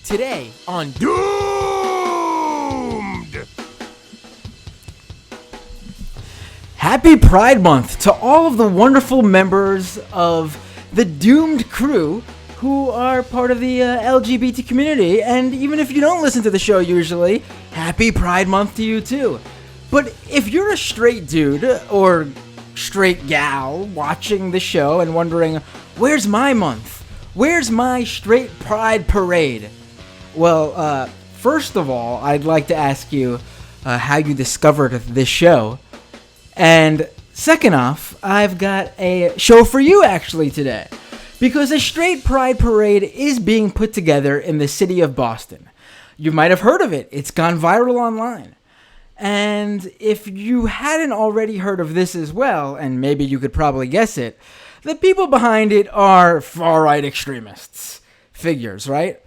Today on Doomed! Happy Pride Month to all of the wonderful members of the Doomed crew who are part of the LGBT community. And even if you don't listen to the show usually, happy Pride Month to you too. But if you're a straight dude or straight gal watching the show and wondering, where's my month? Where's my straight pride parade? Well, first of all, I'd like to ask you how you discovered this show. And second off, I've got a show for you actually today. Because a straight pride parade is being put together in the city of Boston. You might have heard of it. It's gone viral online. And if you hadn't already heard of this as well, and maybe you could probably guess it, the people behind it are far-right extremists. Figures, right?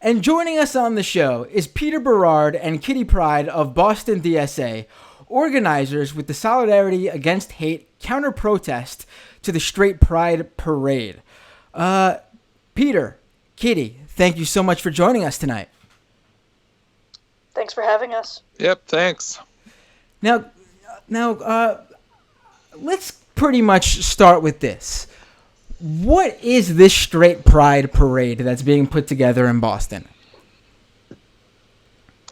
And joining us on the show is Peter Berard and Kitty Pryde of Boston DSA, organizers with the Solidarity Against Hate counter-protest to the Straight Pride Parade. Peter, Kitty, thank you so much for joining us tonight. Thanks for having us. Yep, thanks. Now, let's pretty much start with this. What is this Straight Pride Parade that's being put together in Boston?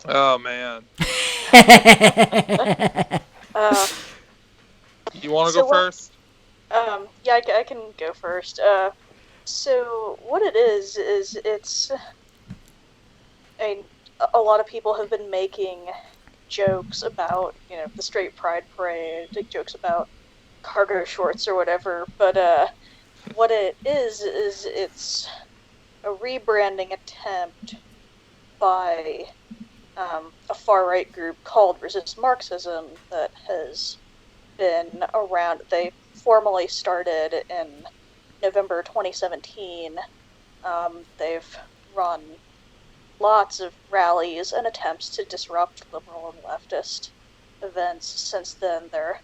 Oh, man. You want to go first? Yeah, I can go first. So what it is it's... a lot of people have been making jokes about, the Straight Pride Parade, jokes about cargo shorts or whatever, but what it is it's a rebranding attempt by a far-right group called Resist Marxism that has been around. They formally started in November 2017. They've run lots of rallies and attempts to disrupt liberal and leftist events since then. Their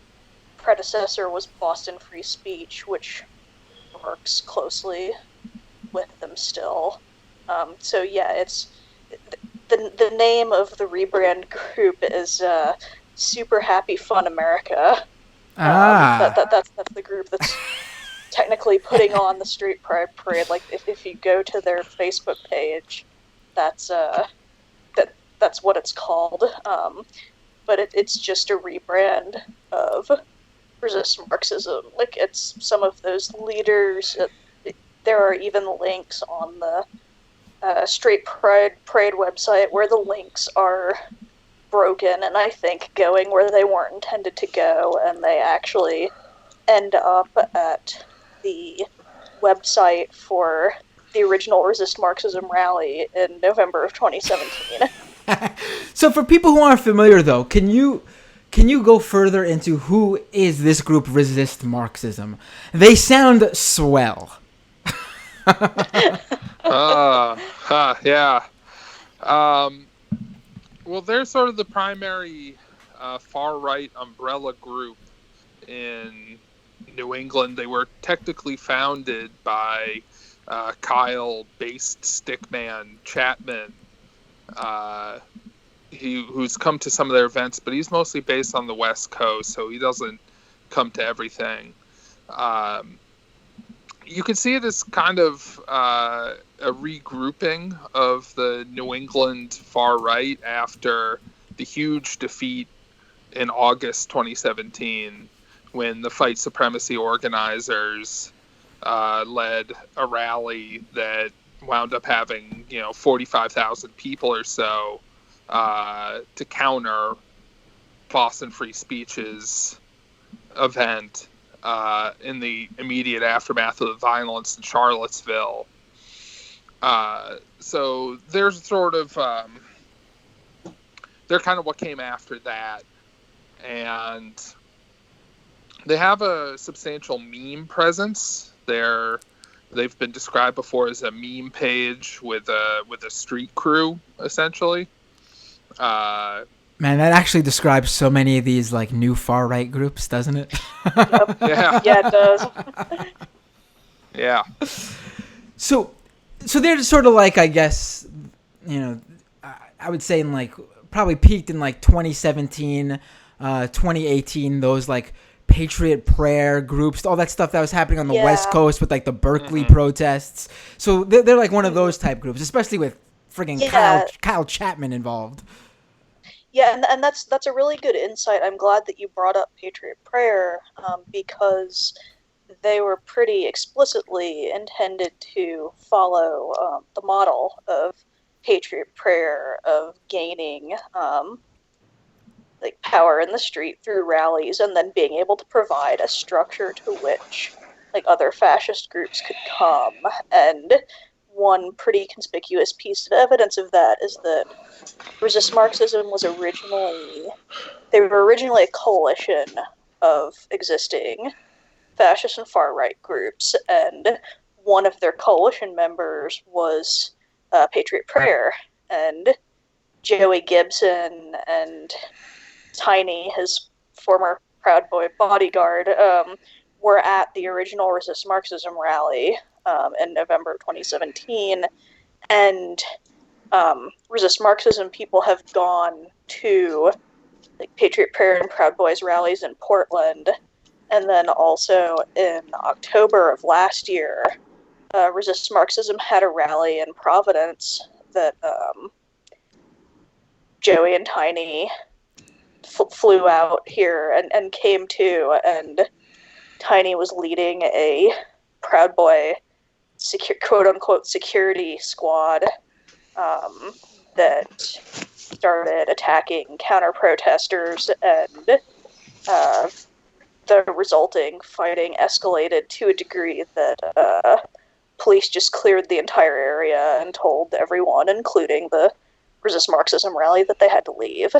predecessor was Boston Free Speech, which works closely with them still. So yeah, it's the name of the rebrand group is Super Happy Fun America. That's the group that's technically putting on the Straight Pride Parade. Like if you go to their Facebook page, that's what it's called. But it's just a rebrand of Resist Marxism. Like, it's some of those leaders. There are even links on the Straight Pride Parade website where the links are broken and I think going where they weren't intended to go, and they actually end up at the website for the original Resist Marxism rally in November of 2017. So for people who aren't familiar, though, can you go further into who is this group Resist Marxism? They sound swell. Yeah. Well, they're sort of the primary far-right umbrella group in New England. They were technically founded by Kyle based stickman Chapman, who's come to some of their events, but he's mostly based on the West Coast, so he doesn't come to everything. You can see it as kind of a regrouping of the New England far right after the huge defeat in August 2017 when the Fight Supremacy organizers led a rally that wound up having 45,000 people or so to counter Boston Free Speech's event in the immediate aftermath of the violence in Charlottesville. So there's sort of they're kind of what came after that, and they have a substantial meme presence. They've been described before as a meme page with a street crew, essentially. Man, that actually describes so many of these like new far right groups, doesn't it? Yep. Yeah. Yeah, it does. Yeah. So they're sort of like, I guess, I would say in like probably peaked in like 2017, 2018, those like Patriot Prayer groups, all that stuff that was happening on the West Coast with like the Berkeley protests. So they're like one of those type groups, especially with friggin' Kyle Chapman involved. Yeah, and that's a really good insight. I'm glad that you brought up Patriot Prayer, because they were pretty explicitly intended to follow the model of Patriot Prayer, of gaining like power in the street through rallies, and then being able to provide a structure to which like other fascist groups could come. And one pretty conspicuous piece of evidence of that is that resist Marxism was originally a coalition of existing fascist and far-right groups, and one of their coalition members was Patriot Prayer, and Joey Gibson and Tiny, his former Proud Boy bodyguard, were at the original Resist Marxism rally in November 2017, and Resist Marxism people have gone to like Patriot Prayer and Proud Boys rallies in Portland, and then also in October of last year, Resist Marxism had a rally in Providence that Joey and Tiny flew out here and came to, and Tiny was leading a Proud Boy quote-unquote security squad that started attacking counter-protesters, and the resulting fighting escalated to a degree that police just cleared the entire area and told everyone, including the Resist Marxism rally, that they had to leave.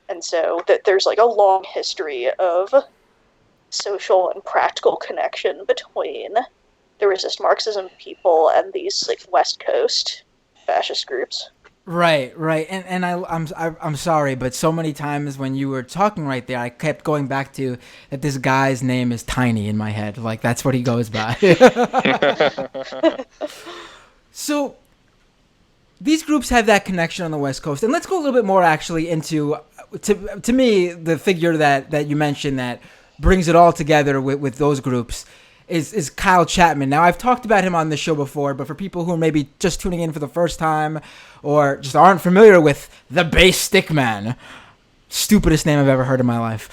And so there's like a long history of social and practical connection between the Resist Marxism people and these like West Coast fascist groups. Right, and I'm sorry, but so many times when you were talking right there, I kept going back to that this guy's name is Tiny in my head, like that's what he goes by. So these groups have that connection on the West Coast, and let's go a little bit more actually into, to me, the figure that you mentioned that brings it all together with those groups is Kyle Chapman. Now, I've talked about him on the show before, but for people who are maybe just tuning in for the first time or just aren't familiar with the Bass Stick Man, stupidest name I've ever heard in my life.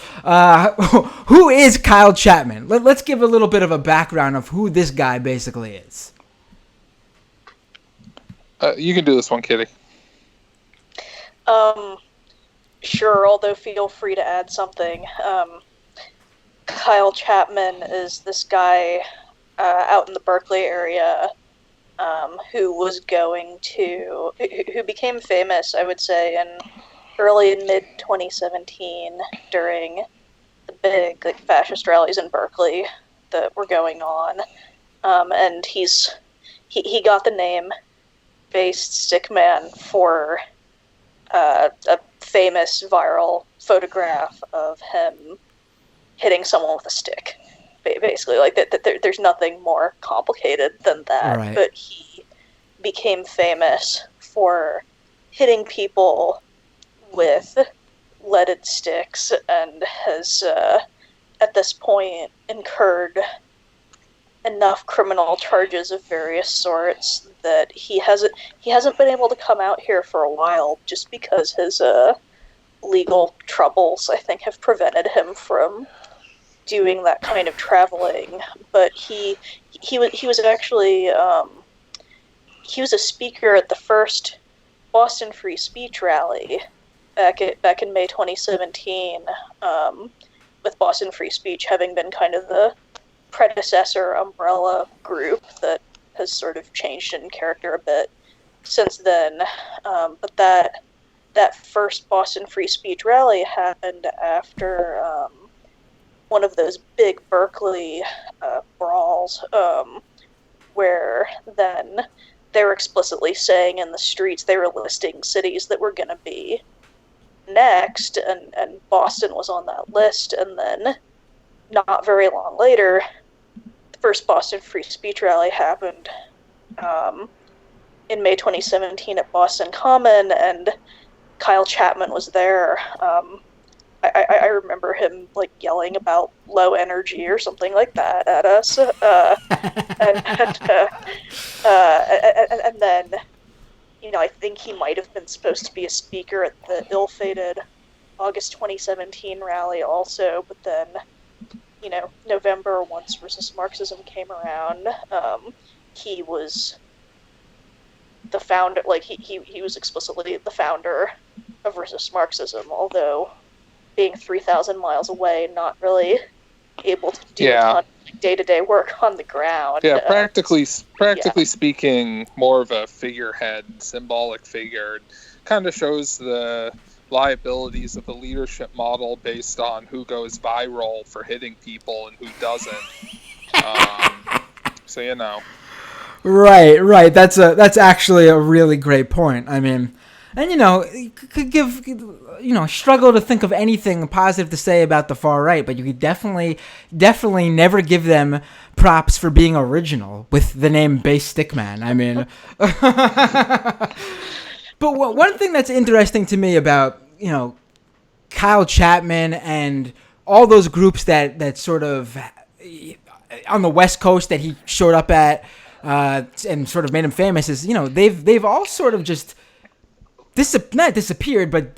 Who is Kyle Chapman? Let's give a little bit of a background of who this guy basically is. You can do this one, Kitty. Sure, although feel free to add something. Kyle Chapman is this guy out in the Berkeley area who became famous, I would say, in early and mid 2017 during the big like fascist rallies in Berkeley that were going on, and he got the name Bass Stick Man for a famous viral photograph of him hitting someone with a stick, basically. Like that, there's nothing more complicated than that. Right. But he became famous for hitting people with leaded sticks, and has at this point incurred enough criminal charges of various sorts that he hasn't been able to come out here for a while, just because his legal troubles, I think, have prevented him from doing that kind of traveling. But he was actually he was a speaker at the first Boston Free Speech rally back in May 2017, with Boston Free Speech having been kind of the predecessor umbrella group that has sort of changed in character a bit since then. But that first Boston Free Speech rally happened after one of those big Berkeley brawls, where then they were explicitly saying in the streets, they were listing cities that were going to be next, and Boston was on that list. And then not very long later, the first Boston Free Speech rally happened in May 2017 at Boston Common, and Kyle Chapman was there. I remember him like yelling about low energy or something like that at us, and then, I think he might have been supposed to be a speaker at the ill-fated August 2017 rally also, but then, November, once Versus Marxism came around, he was the founder, like he was explicitly the founder of Versus Marxism, although being 3,000 miles away, not really able to do a ton of day-to-day work on the ground. Yeah, practically speaking, more of a figurehead, symbolic figure. Kind of shows the liabilities of the leadership model based on who goes viral for hitting people and who doesn't. So Right. That's actually a really great point. I mean, and you could give, struggle to think of anything positive to say about the far right, but you could definitely never give them props for being original with the name Base Stickman. I mean, but one thing that's interesting to me about, Kyle Chapman and all those groups that sort of on the West Coast that he showed up at and sort of made him famous is, they've all sort of just not disappeared, but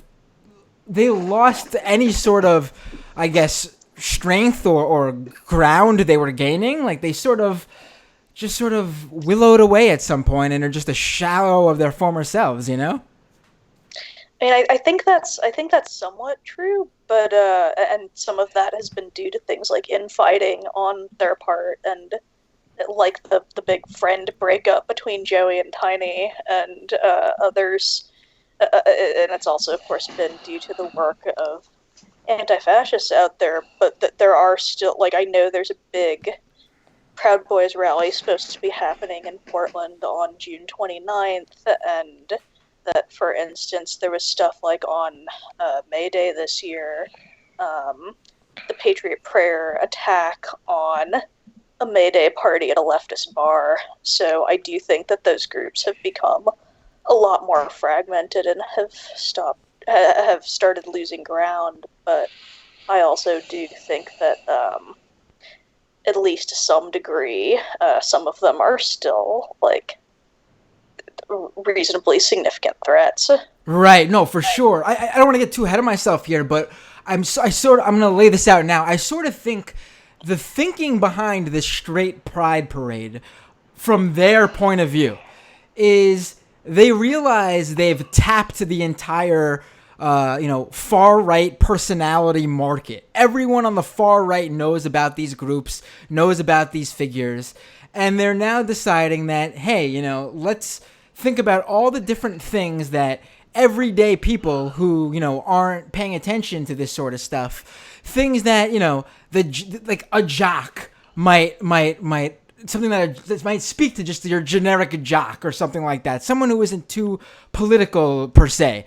they lost any sort of, I guess, strength or ground they were gaining. Like they sort of willowed away at some point and are just a shadow of their former selves, I mean, I think that's somewhat true, but and some of that has been due to things like infighting on their part, and like the big friend breakup between Joey and Tiny and others. And it's also, of course, been due to the work of anti-fascists out there, but there are still, like, I know there's a big Proud Boys rally supposed to be happening in Portland on June 29th, and that, for instance, there was stuff like on May Day this year, the Patriot Prayer attack on a May Day party at a leftist bar. So I do think that those groups have become a lot more fragmented and have started losing ground, but I also do think that at least to some degree, some of them are still like reasonably significant threats. Right, no, for sure. I don't want to get too ahead of myself here, but I'm going to lay this out now. I sort of think the thinking behind this straight pride parade from their point of view is they realize they've tapped the entire, far-right personality market. Everyone on the far right knows about these groups, knows about these figures, and they're now deciding that, hey, let's think about all the different things that everyday people who, aren't paying attention to this sort of stuff, things that, like a jock might something that might speak to just your generic jock or something like that. Someone who isn't too political per se.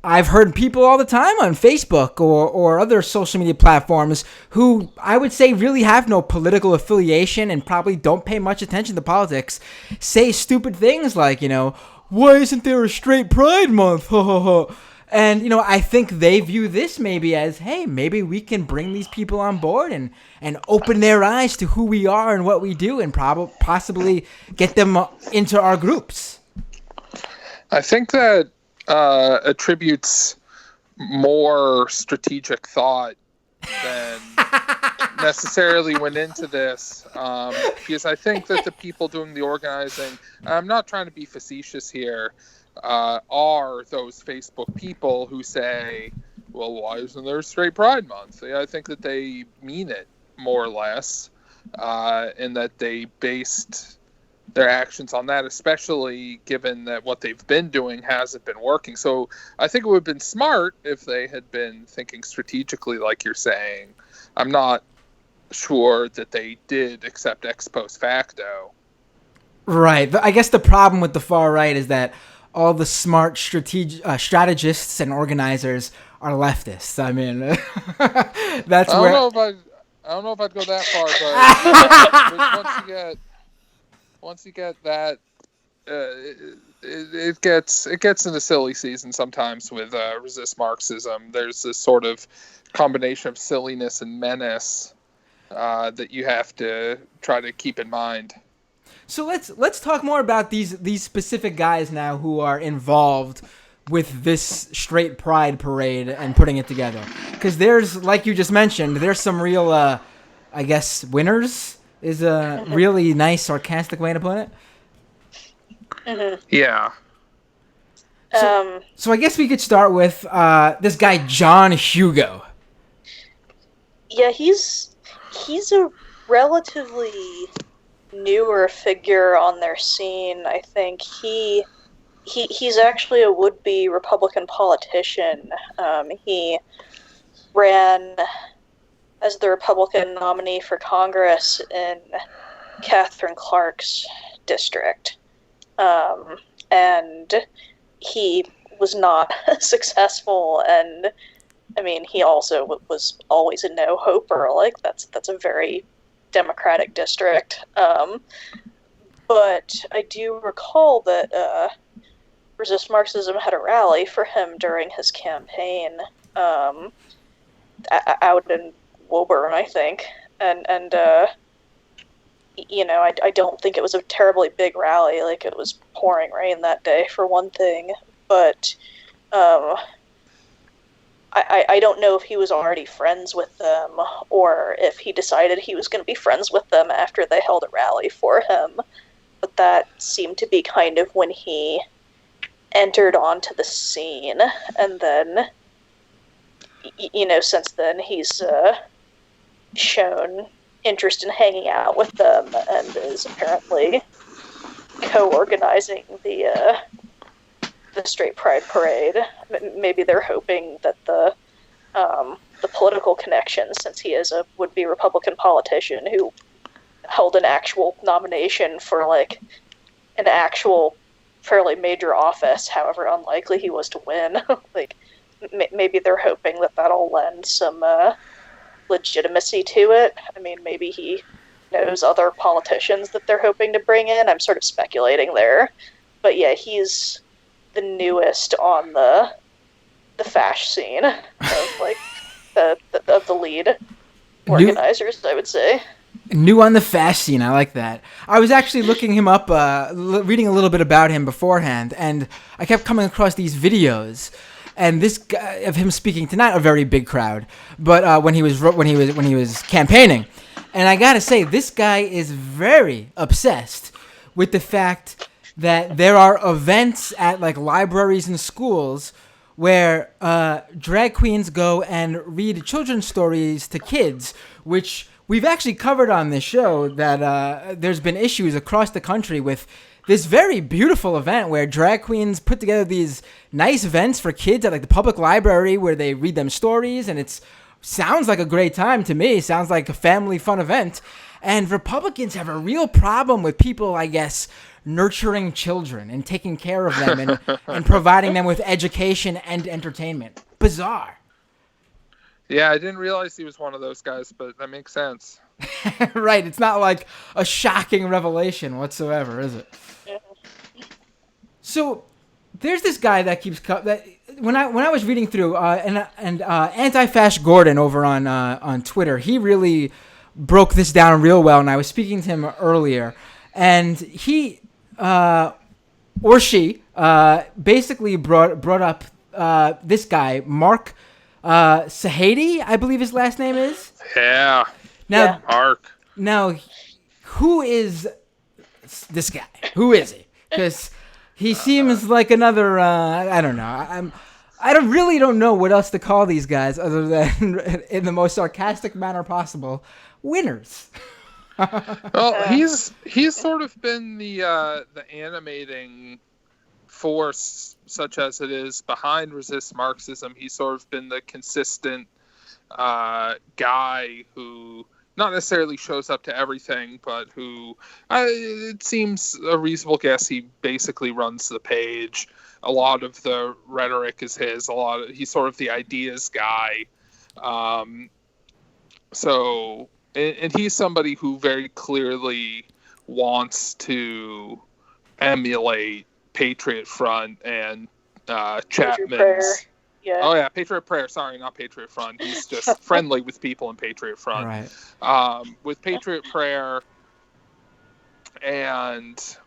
I've heard people all the time on Facebook or other social media platforms who I would say really have no political affiliation and probably don't pay much attention to politics say stupid things like, why isn't there a straight Pride Month? And, I think they view this maybe as, hey, maybe we can bring these people on board and open their eyes to who we are and what we do and possibly get them into our groups. I think that attributes more strategic thought than necessarily went into this, because I think that the people doing the organizing, I'm not trying to be facetious here, are those Facebook people who say, well, why isn't there a straight Pride Month? I think that they mean it more or less, and that they based their actions on that, especially given that what they've been doing hasn't been working. So I think it would have been smart if they had been thinking strategically, like you're saying. I'm not sure that they did, except ex post facto. Right. I guess the problem with the far right is that all the smart strategists and organizers are leftists. I mean, that's I where... I don't know if I'd go that far, but once you get that it gets into silly season sometimes with resist Marxism. There's this sort of combination of silliness and menace that you have to try to keep in mind. So let's talk more about these specific guys now who are involved with this straight pride parade and putting it together. Because there's, like you just mentioned, there's some real, I guess, winners is a really nice sarcastic way to put it. Mm-hmm. Yeah. So I guess we could start with this guy John Hugo. Yeah, he's a relatively newer figure on their scene. I think he's actually a would-be Republican politician. He ran as the Republican nominee for Congress in Catherine Clark's district. And he was not successful, and I mean, he also was always a no-hoper. Like, that's a very Democratic district. But I do recall that Resist Marxism had a rally for him during his campaign out in Woburn, I think. And you know, I don't think it was a terribly big rally. Like, it was pouring rain that day, for one thing. But I don't know if he was already friends with them, or if he decided he was going to be friends with them after they held a rally for him. But that seemed to be kind of when he entered onto the scene. And then, you know, since then he's shown interest in hanging out with them and is apparently co-organizing the Straight Pride Parade. Maybe they're hoping that the political connection, since he is a would-be Republican politician who held an actual nomination for, like, an actual fairly major office, however unlikely he was to win, like, maybe they're hoping that that'll lend some legitimacy to it. I mean, maybe he knows other politicians that they're hoping to bring in. I'm sort of speculating there. But yeah, he's the newest on the fash scene of, like, the lead organizers, I would say. New on the fash scene, I like that. I was actually looking him up, reading a little bit about him beforehand, and I kept coming across these videos. And this guy, of him speaking to not a very big crowd, but when he was campaigning, and I gotta say, this guy is very obsessed with the fact that there are events at, like, libraries and schools where drag queens go and read children's stories to kids, which we've actually covered on this show. That there's been issues across the country with this very beautiful event where drag queens put together these nice events for kids at, like, the public library where they read them stories, and it sounds like a great time to me. Sounds like a family fun event. And Republicans have a real problem with people, I guess, nurturing children and taking care of them and providing them with education and entertainment. Bizarre. Yeah, I didn't realize he was one of those guys, but that makes sense. Right, it's not like a shocking revelation whatsoever, is it? So there's this guy that keeps that when I was reading through and Anti-Fash Gordon over on Twitter, he really broke this down real well, and I was speaking to him earlier, and he or she basically brought up this guy Mark Sahady, I believe his last name is. Yeah. Now, Mark. Now, who is this guy? Who is he? Because he seems like another. I don't know. I really don't know what else to call these guys other than, in the most sarcastic manner possible, winners. Well, he's sort of been the animating force, such as it is, behind Resist Marxism. He's sort of been the consistent guy who not necessarily shows up to everything, but who it seems a reasonable guess he basically runs the page. A lot of the rhetoric is his. He's sort of the ideas guy. And he's somebody who very clearly wants to emulate Patriot Front and Patriot Prayer. Chapman's. Yeah. Oh yeah, Patriot Prayer. Sorry, not Patriot Front. He's just friendly with people in Patriot Front. Right. With Patriot Prayer and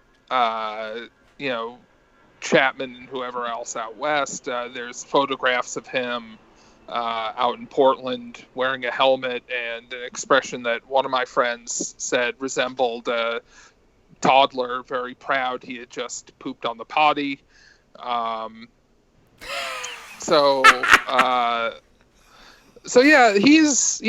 Chapman and whoever else out west. There's photographs of him out in Portland wearing a helmet and an expression that one of my friends said resembled a toddler, very proud he had just pooped on the potty. So yeah, he's,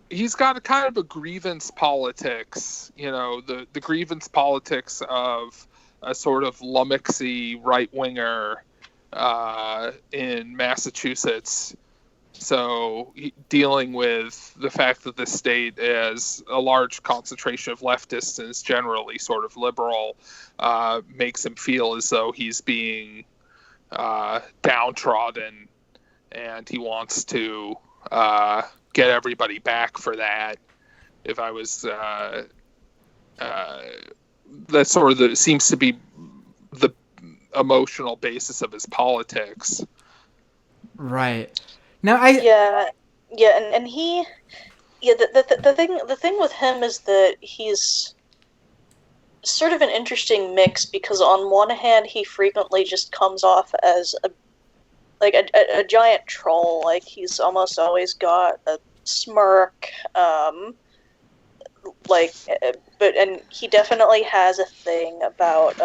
he's got a kind of a grievance politics, the grievance politics of a sort of lummoxy right-winger in Massachusetts. So dealing with the fact that the state is a large concentration of leftists and is generally sort of liberal makes him feel as though he's being downtrodden, and he wants to get everybody back for that. If I was, that sort of seems to be the emotional basis of his politics. Right. Now and he, the thing with him is that he's sort of an interesting mix, because on one hand he frequently just comes off as a giant troll. Like, he's almost always got a smirk, and he definitely has a thing about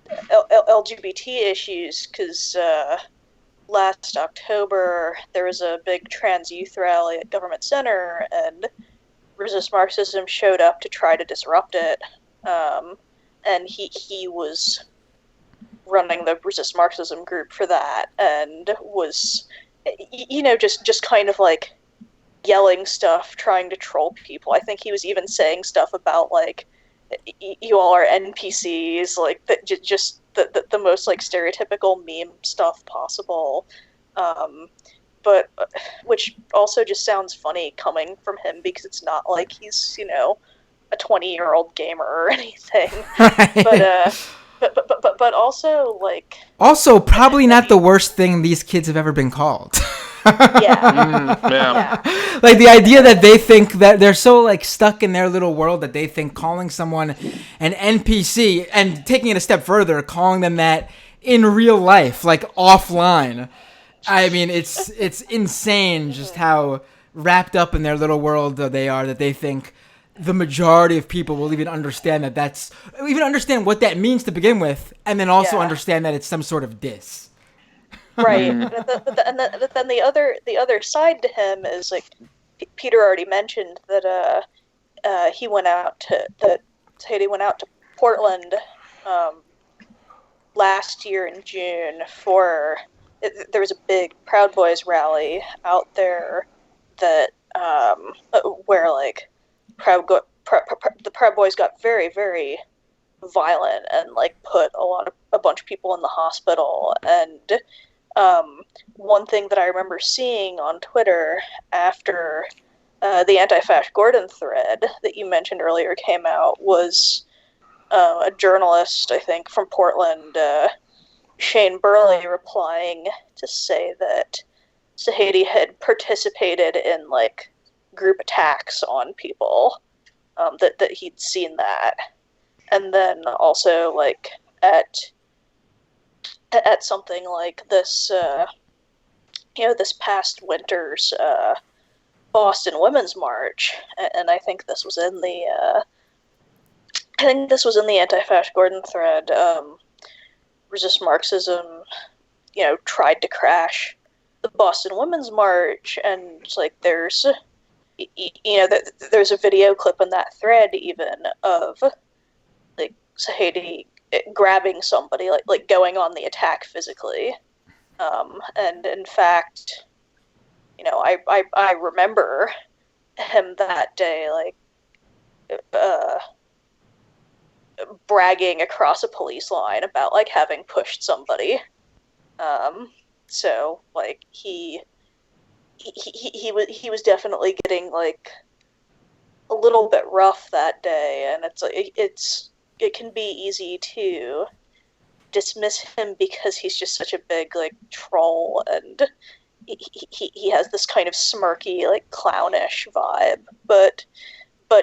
LGBT issues, because last October there was a big trans youth rally at Government Center, and Resist Marxism showed up to try to disrupt it, and he was running the Resist Marxism group for that, and was, just kind of like yelling stuff, trying to troll people. I think he was even saying stuff about, like, you all are NPCs, like, that, just the most, like, stereotypical meme stuff possible. But which also just sounds funny coming from him, because it's not like he's, a 20-year-old gamer or anything. Right. But also, like... Also, probably not the worst thing these kids have ever been called. Yeah. Like, the idea that they think that they're so, like, stuck in their little world that they think calling someone an NPC, and taking it a step further, calling them that in real life, like, offline. I mean, it's insane just how wrapped up in their little world they are, that they think the majority of people will even understand understand what that means to begin with, and then also understand that it's some sort of diss. Right. But then the other side to him is, like, Peter already mentioned that Sahady went out to Portland last year in June for... There was a big Proud Boys rally out there that where, like, the Proud Boys got very, very violent and, like, put a bunch of people in the hospital. And one thing that I remember seeing on Twitter after the Anti-Fash Gordon thread that you mentioned earlier came out was a journalist, I think, from Portland, Shane Burley, replying to say that Sahady had participated in, like, group attacks on people, that he'd seen that. And then also, like, at something like this, this past winter's Boston Women's March, and I think this was in the Anti-Fash Gordon thread. Resist Marxism, tried to crash the Boston Women's March, and it's like there's a video clip in that thread even of, like, Sahady grabbing somebody, like going on the attack physically, and in fact, I remember him that day, like, bragging across a police line about, like, having pushed somebody. So, like, he was definitely getting, like a little bit rough that day, and it can be easy to dismiss him because he's just such a big like troll, and he has this kind of smirky, like clownish vibe, but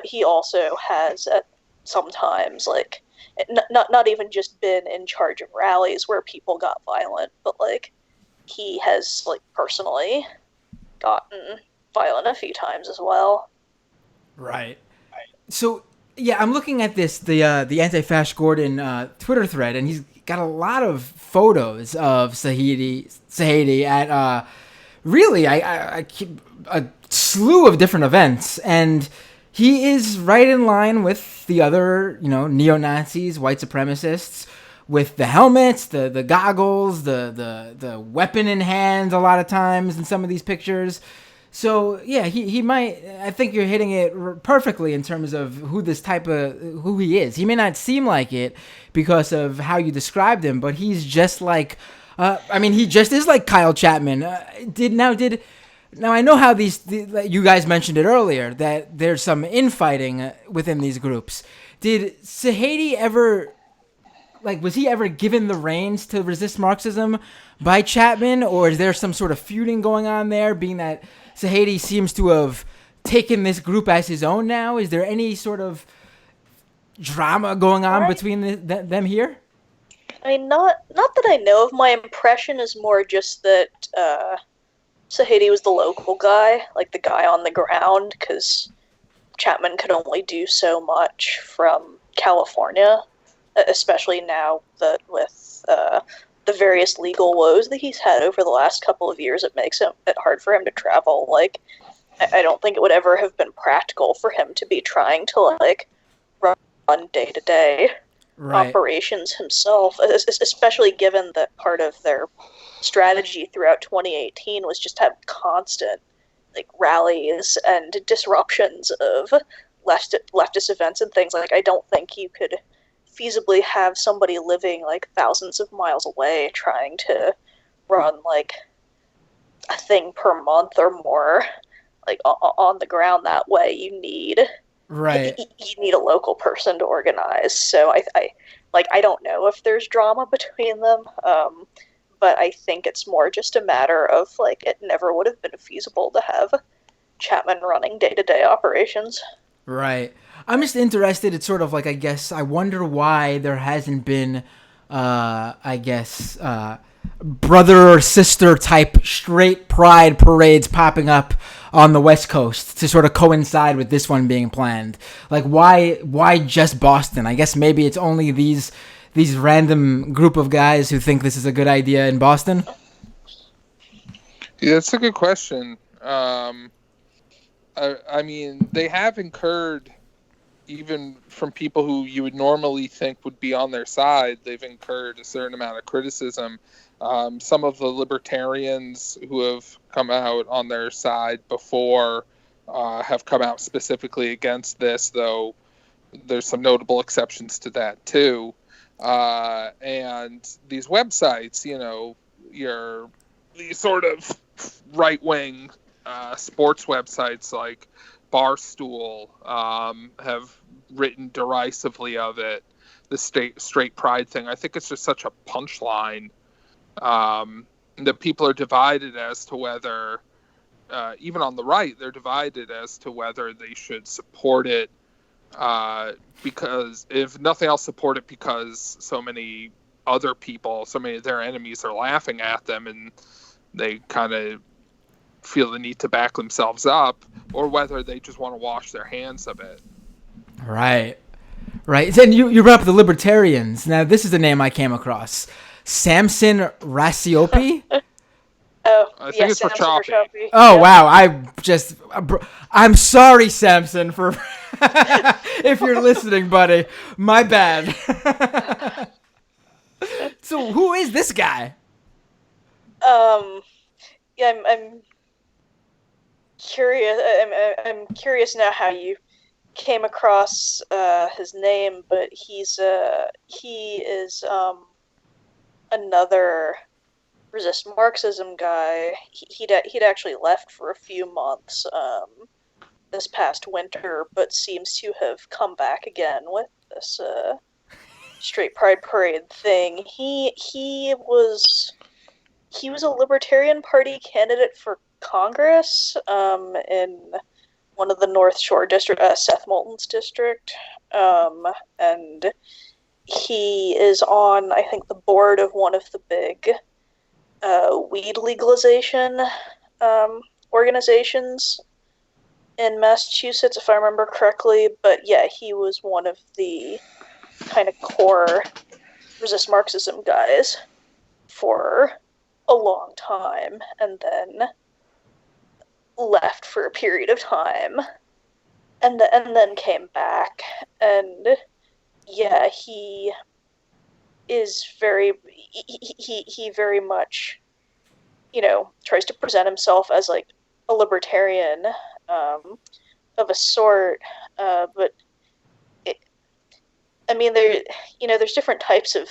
he also has at sometimes like not even just been in charge of rallies where people got violent, but like he has like personally gotten violent a few times as well. Right. So yeah, I'm looking at the anti-Fash Gordon Twitter thread, and he's got a lot of photos of Sahady at really I a slew of different events, and he is right in line with the other neo-Nazis, white supremacists, with the helmets, the goggles, the weapon in hand a lot of times in some of these pictures. So yeah, he might. I think you're hitting it perfectly in terms of who he is. He may not seem like it because of how you described him, but he's just like. He just is like Kyle Chapman. Now I know how you guys mentioned it earlier that there's some infighting within these groups. Did Sahady ever? Was he ever given the reins to resist Marxism by Chapman, or is there some sort of feuding going on there, being that Sahady seems to have taken this group as his own now? Is there any sort of drama going on between them here? I mean, not that I know of. My impression is more just that Sahady was the local guy, like the guy on the ground, because Chapman could only do so much from California, especially now that with the various legal woes that he's had over the last couple of years, it makes it hard for him to travel. Like, I don't think it would ever have been practical for him to be trying to, like, run day-to-day operations himself, especially given that part of their strategy throughout 2018 was just to have constant, like, rallies and disruptions of leftist events and things. Like, I don't think you could feasibly have somebody living like thousands of miles away trying to run like a thing per month or more, like on the ground that way. You need a local person to organize. So I don't know if there's drama between them, but I think it's more just a matter of like it never would have been feasible to have Chapman running day-to-day operations. Right. I'm just interested. It's sort of like, I guess, I wonder why there hasn't been, brother or sister type straight pride parades popping up on the West Coast to sort of coincide with this one being planned. Like, why just Boston? I guess maybe it's only these random group of guys who think this is a good idea in Boston. Yeah, that's a good question. I mean, they have incurred, even from people who you would normally think would be on their side, they've incurred a certain amount of criticism. Some of the libertarians who have come out on their side before have come out specifically against this, though there's some notable exceptions to that too. And these websites, these sort of right-wing sports websites like Barstool have written derisively of it. The straight pride thing. I think it's just such a punchline that people are divided as to whether, even on the right, they're divided as to whether they should support it. Because if nothing else, support it because so many other people, so many of their enemies are laughing at them, and they kind of feel the need to back themselves up, or whether they just want to wash their hands of it. Right. Then you brought up the libertarians. Now, this is a name I came across. Samson Racioppi? I think it's Racioppi. Oh, yeah. Wow. I'm sorry, Samson, for if you're listening, buddy. My bad. So who is this guy? Yeah, I'm curious. I'm curious now how you came across his name, but he is another resist Marxism guy. He'd actually left for a few months this past winter, but seems to have come back again with this straight pride parade thing. He was a Libertarian Party candidate for Congress in one of the North Shore district, Seth Moulton's district, and he is on, I think, the board of one of the big weed legalization organizations in Massachusetts, if I remember correctly. But yeah, he was one of the kind of core resist Marxism guys for a long time, and then left for a period of time, and then came back. And yeah, he is he very much, tries to present himself as like a libertarian of a sort, but there's different types of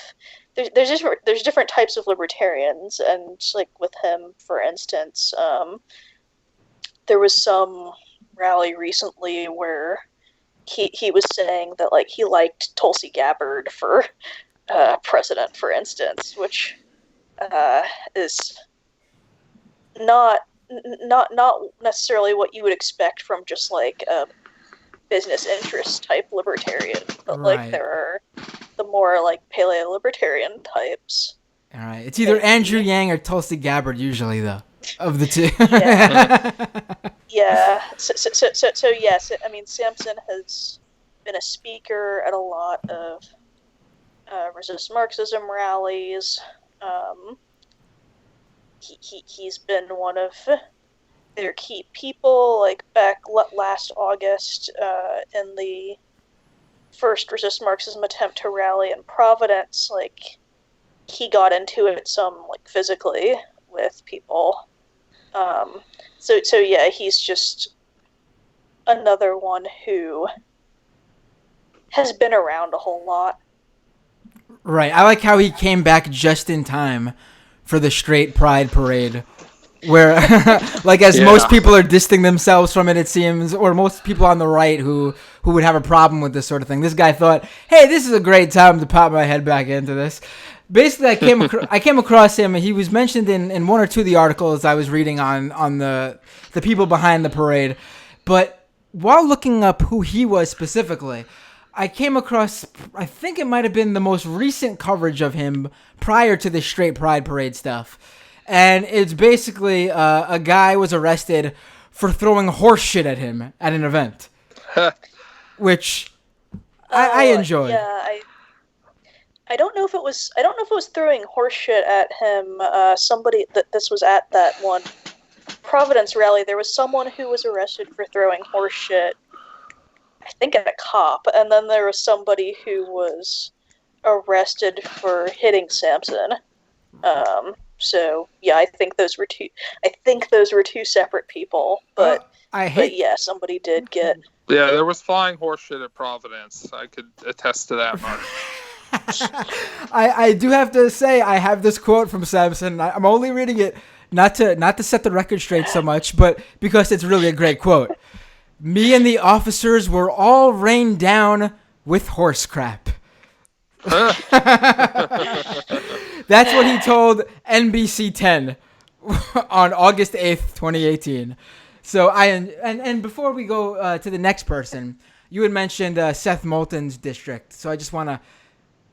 there's different types of libertarians, and like with him, for instance, there was some rally recently where he was saying that like he liked Tulsi Gabbard for president, for instance, which is not necessarily what you would expect from just like a business interest type libertarian, but Right. like there are the more like paleo libertarian types. All right. It's either Andrew Yang or Tulsi Gabbard usually, though, of the two. Yeah. So yes, I mean, Samson has been a speaker at a lot of resist Marxism rallies. He's been one of their key people, like back last August in the first resist Marxism attempt to rally in Providence. Like, he got into it some like physically with people. So yeah, he's just another one who has been around a whole lot. Right. I like how he came back just in time for the straight pride parade, where, like, as most people are distancing themselves from it seems, or most people on the right who would have a problem with this sort of thing. This guy thought, hey, this is a great time to pop my head back into this. Basically, I came across him. He was mentioned in one or two of the articles I was reading on the people behind the parade. But while looking up who he was specifically, I came across, I think it might have been the most recent coverage of him prior to the straight pride parade stuff. And it's basically a guy was arrested for throwing horse shit at him at an event, which I enjoyed. Yeah, I don't know if it was throwing horse shit at him. Somebody this was at that one Providence rally. There was someone who was arrested for throwing horse shit, I think at a cop, and then there was somebody who was arrested for hitting Samson. So yeah, I think those were two separate people, but yeah, somebody did get. Yeah, there was flying horse shit at Providence. I could attest to that much. I do have to say I have this quote from Samson. I'm only reading it not to set the record straight so much, but because it's really a great quote. Me and the officers were all rained down with horse crap. That's what he told NBC 10 on August 8th, 2018. So and before we go to the next person, you had mentioned Seth Moulton's district. So I just want to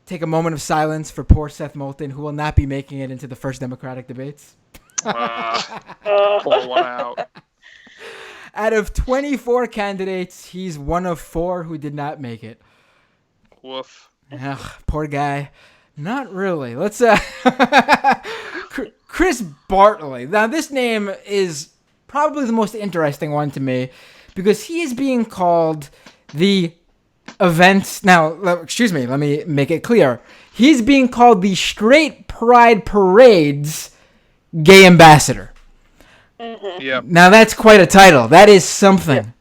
take a moment of silence for poor Seth Moulton, who will not be making it into the first Democratic debates. Pull one out. Out of 24 candidates, he's one of 4 who did not make it. Woof. Ugh, poor guy. Not really. Let's Chris Bartley. Now this name is probably the most interesting one to me because he is being called the event. Now, excuse me, let me make it clear. He's being called the Straight Pride Parade's gay ambassador. Mm-hmm. Yeah. Now that's quite a title. That is something.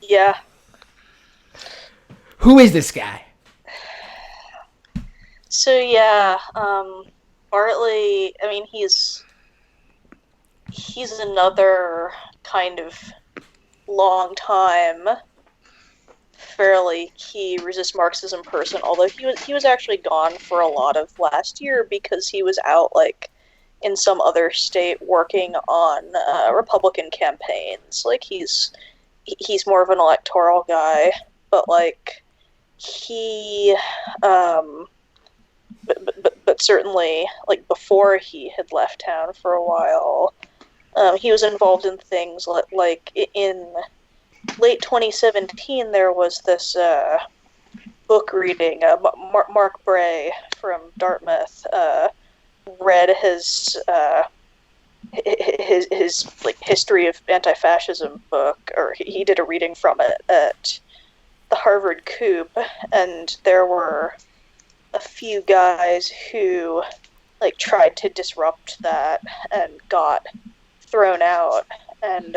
Yeah. Who is this guy? So yeah, Bartley. I mean, he's another kind of long time fairly key resist Marxism person, although he was actually gone for a lot of last year because he was out like in some other state working on Republican campaigns. Like he's more of an electoral guy, but like he but certainly like before he had left town for a while, he was involved in things like in late 2017, there was this book reading. Mark Bray from Dartmouth read his like history of anti-fascism book, or he did a reading from it at the Harvard Coop, and there were a few guys who like tried to disrupt that and got thrown out. And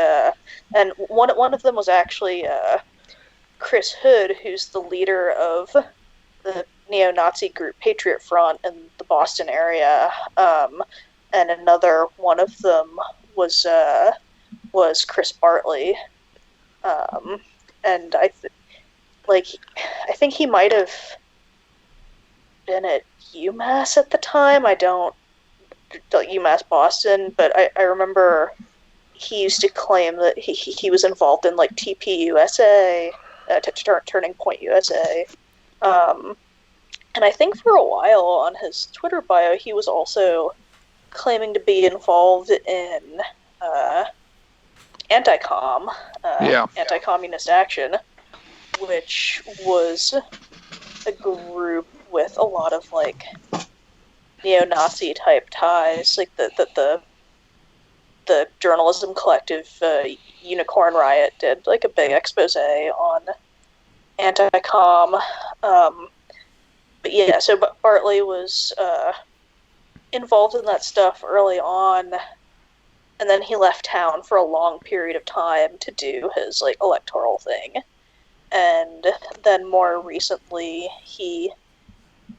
one of them was actually Chris Hood, who's the leader of the neo-Nazi group Patriot Front in the Boston area. And another one of them was Chris Bartley. And I think he might have been at UMass at the time. I don't UMass Boston, but I remember he used to claim that he was involved in like TPUSA, Turning Point USA, and I think for a while on his Twitter bio he was also claiming to be involved in anti-communist action, which was a group with a lot of like neo-Nazi type ties, like the journalism collective Unicorn Riot did like a big expose on anti-com. But yeah, so Bartley was involved in that stuff early on, and then he left town for a long period of time to do his like electoral thing. And then more recently he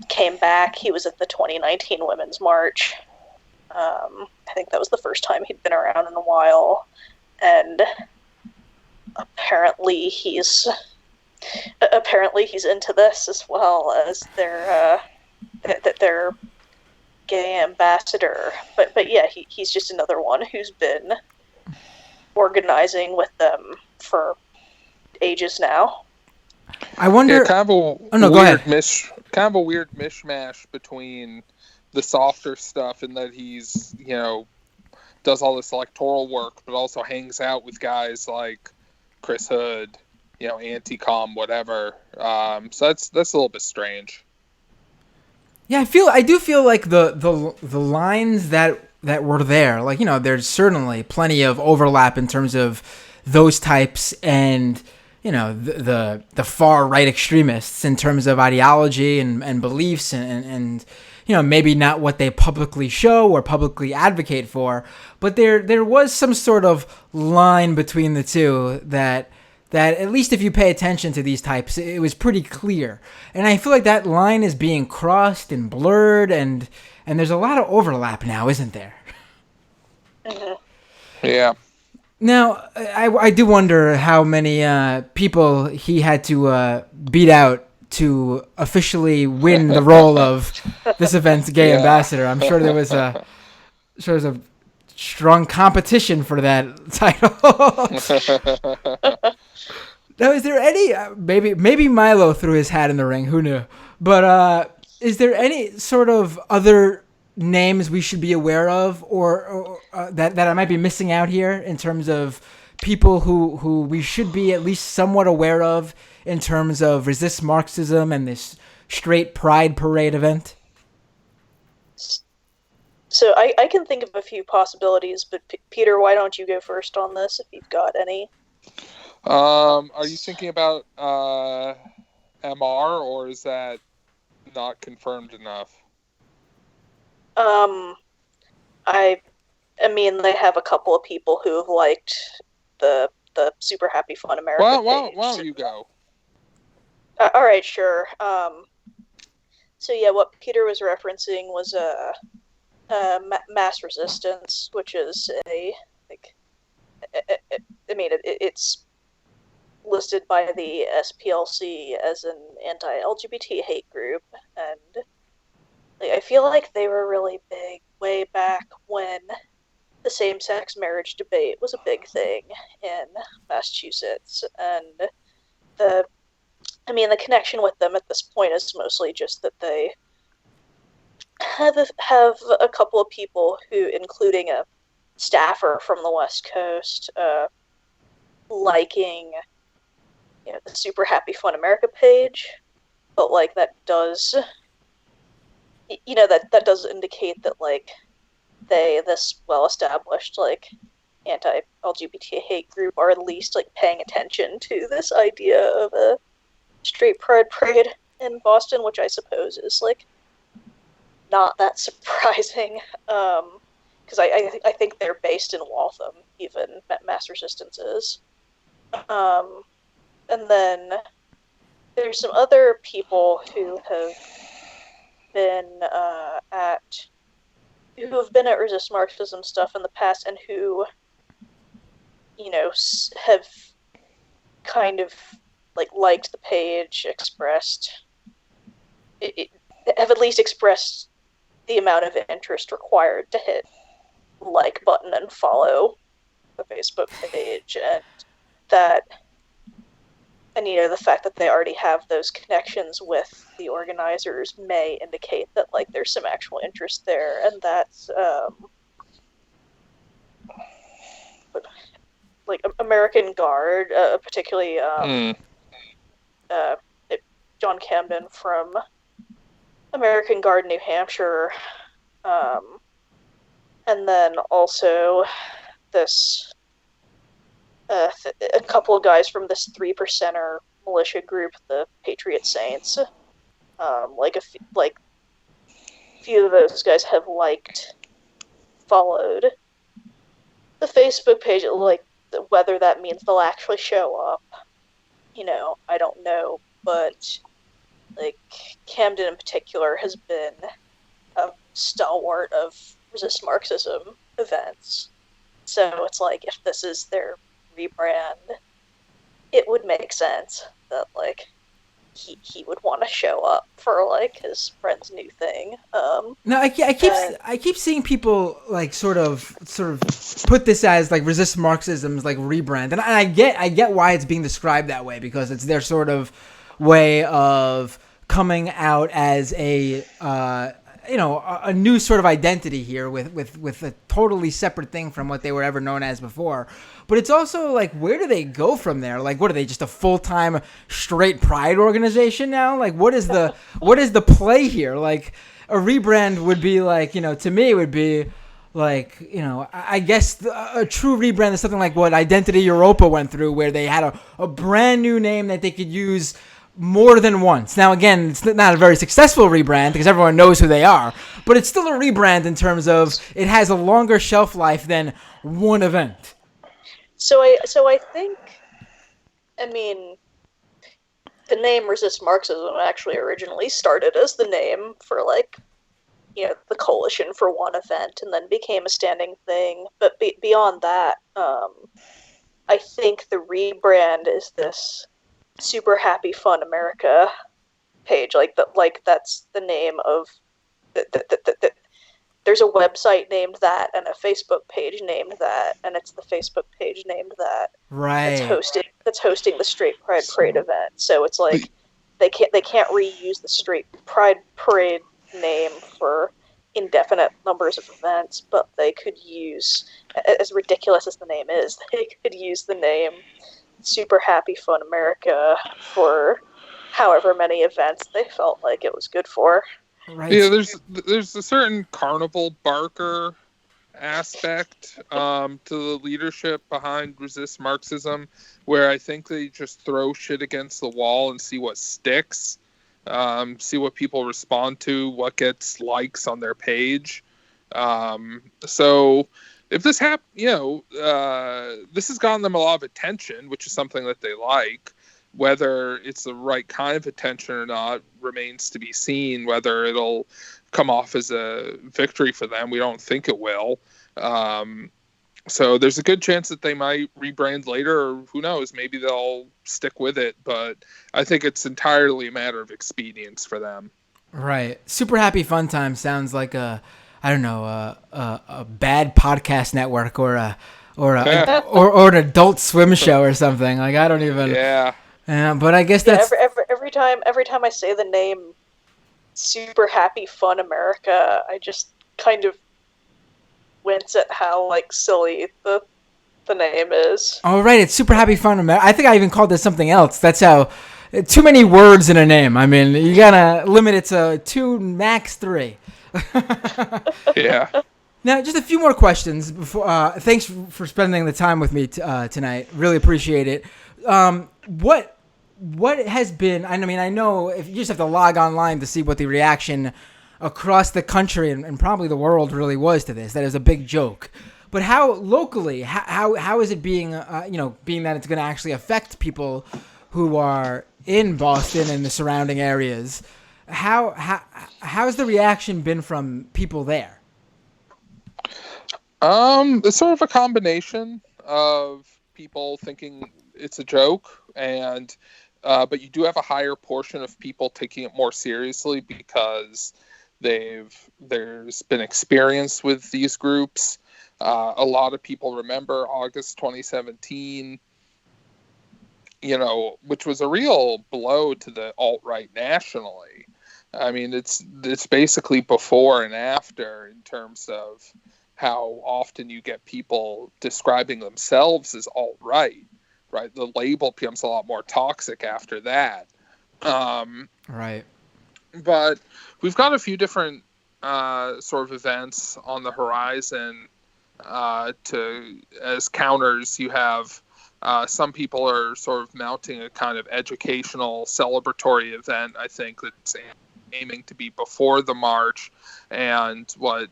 came back. He was at the 2019 Women's March. I think that was the first time he'd been around in a while, and apparently he's into this as well as their gay ambassador. But yeah, he's just another one who's been organizing with them for ages now. I wonder. Yeah, go ahead. Kind of a weird mishmash between the softer stuff and that he's, does all this electoral work, but also hangs out with guys like Chris Hood, anti-com, whatever. So that's a little bit strange. Yeah, I do feel like the lines that were there, like, there's certainly plenty of overlap in terms of those types and, the far right extremists in terms of ideology and beliefs and maybe not what they publicly show or publicly advocate for, but there was some sort of line between the two that at least if you pay attention to these types, it was pretty clear. And I feel like that line is being crossed and blurred, and there's a lot of overlap now, isn't there? Yeah. Now, I do wonder how many people he had to beat out to officially win the role of this event's gay ambassador. I'm sure there was a strong competition for that title. Now, is there any maybe Milo threw his hat in the ring? Who knew? But is there any sort of other names we should be aware of, or that I might be missing out here in terms of people who we should be at least somewhat aware of in terms of resist Marxism and this straight Pryde parade event? So I can think of a few possibilities, but Peter, why don't you go first on this if you've got any? Are you thinking about MR, or is that not confirmed enough? I mean, they have a couple of people who have liked the Super Happy Fun America Why don't you go? All right, sure. So yeah, what Peter was referencing was mass resistance, which is it's listed by the SPLC as an anti-LGBT hate group, and I feel like they were really big way back when the same-sex marriage debate was a big thing in Massachusetts, and the connection with them at this point is mostly just that they have a couple of people who, including a staffer from the West Coast, liking the Super Happy Fun America page, but that does that does indicate that this well-established anti-LGBT hate group are at least paying attention to this idea of a straight pride parade in Boston, which I suppose is not that surprising, because I think they're based in Waltham, even Mass Resistance is. And then there's some other people who have been at Resist Marxism stuff in the past, and who have kind of liked the page, have at least expressed the amount of interest required to hit like button and follow the Facebook page, and the fact that they already have those connections with the organizers may indicate that there's some actual interest there, and that's American Guard, particularly John Camden from American Guard, New Hampshire, and then also this a couple of guys from this 3%er militia group, the Patriot Saints. A few of those guys have followed the Facebook page. Whether that means they'll actually show up, I don't know, but Camden in particular has been a stalwart of Resist Marxism events. So it's if this is their rebrand, it would make sense that he would want to show up for his friend's new thing. No, I keep seeing people sort of put this as Resist Marxism's rebrand, and I get why it's being described that way, because it's their sort of way of coming out as a new sort of identity here with a totally separate thing from what they were ever known as before. But it's also where do they go from there? What are they, just a full-time straight pride organization now? What is the play here? A rebrand would be to me it would be I guess a true rebrand is something like what Identity Europa went through, where they had a brand new name that they could use more than once. Now, again, it's not a very successful rebrand because everyone knows who they are, but it's still a rebrand in terms of it has a longer shelf life than one event. So I think, the name Resist Marxism actually originally started as the name for the Coalition for One event, and then became a standing thing. But beyond that, I think the rebrand is this Super Happy Fun America page. That's the name of there's a website named that, and a Facebook page named that, and it's the Facebook page named that. Right. That's hosting the Straight Pride Parade event. So it's they can't reuse the Straight Pride Parade name for indefinite numbers of events, but they could use, as ridiculous as the name is, they could use the name Super Happy Fun America for however many events they felt like it was good for. Right. Yeah, there's a certain carnival barker aspect to the leadership behind Resist Marxism, where I think they just throw shit against the wall and see what sticks, see what people respond to, what gets likes on their page. So if this this has gotten them a lot of attention, which is something that they like. Whether it's the right kind of attention or not remains to be seen. Whether it'll come off as a victory for them, we don't think it will. So there's a good chance that they might rebrand later, or who knows, maybe they'll stick with it. But I think it's entirely a matter of expedience for them. Right. Super Happy Fun Time sounds like I don't know, a bad podcast network or or an Adult Swim show or something. Like I don't even. Yeah. But I guess that's every time I say the name Super Happy Fun America, I just kind of wince at how like silly the name is. Oh right, it's Super Happy Fun America. I think I even called it something else. That's how. Too many words in a name. I mean, you gotta limit it to 2, max 3. Yeah. Now, just a few more questions before. Thanks for spending the time with me tonight. Really appreciate it. What has been? I mean, I know if you just have to log online to see what the reaction across the country and probably the world really was to this. That is a big joke. But how locally? How is it being? Being that it's going to actually affect people who are in Boston and the surrounding areas. How's the reaction been from people there? It's sort of a combination of people thinking it's a joke, and but you do have a higher portion of people taking it more seriously because there's been experience with these groups. A lot of people remember August 2017, which was a real blow to the alt-right nationally. I mean, it's basically before and after in terms of how often you get people describing themselves as alt-right, right? The label becomes a lot more toxic after that. Right. But we've got a few different sort of events on the horizon. As counters, you have some people are sort of mounting a kind of educational celebratory event, I think, that's aiming to be before the march. And what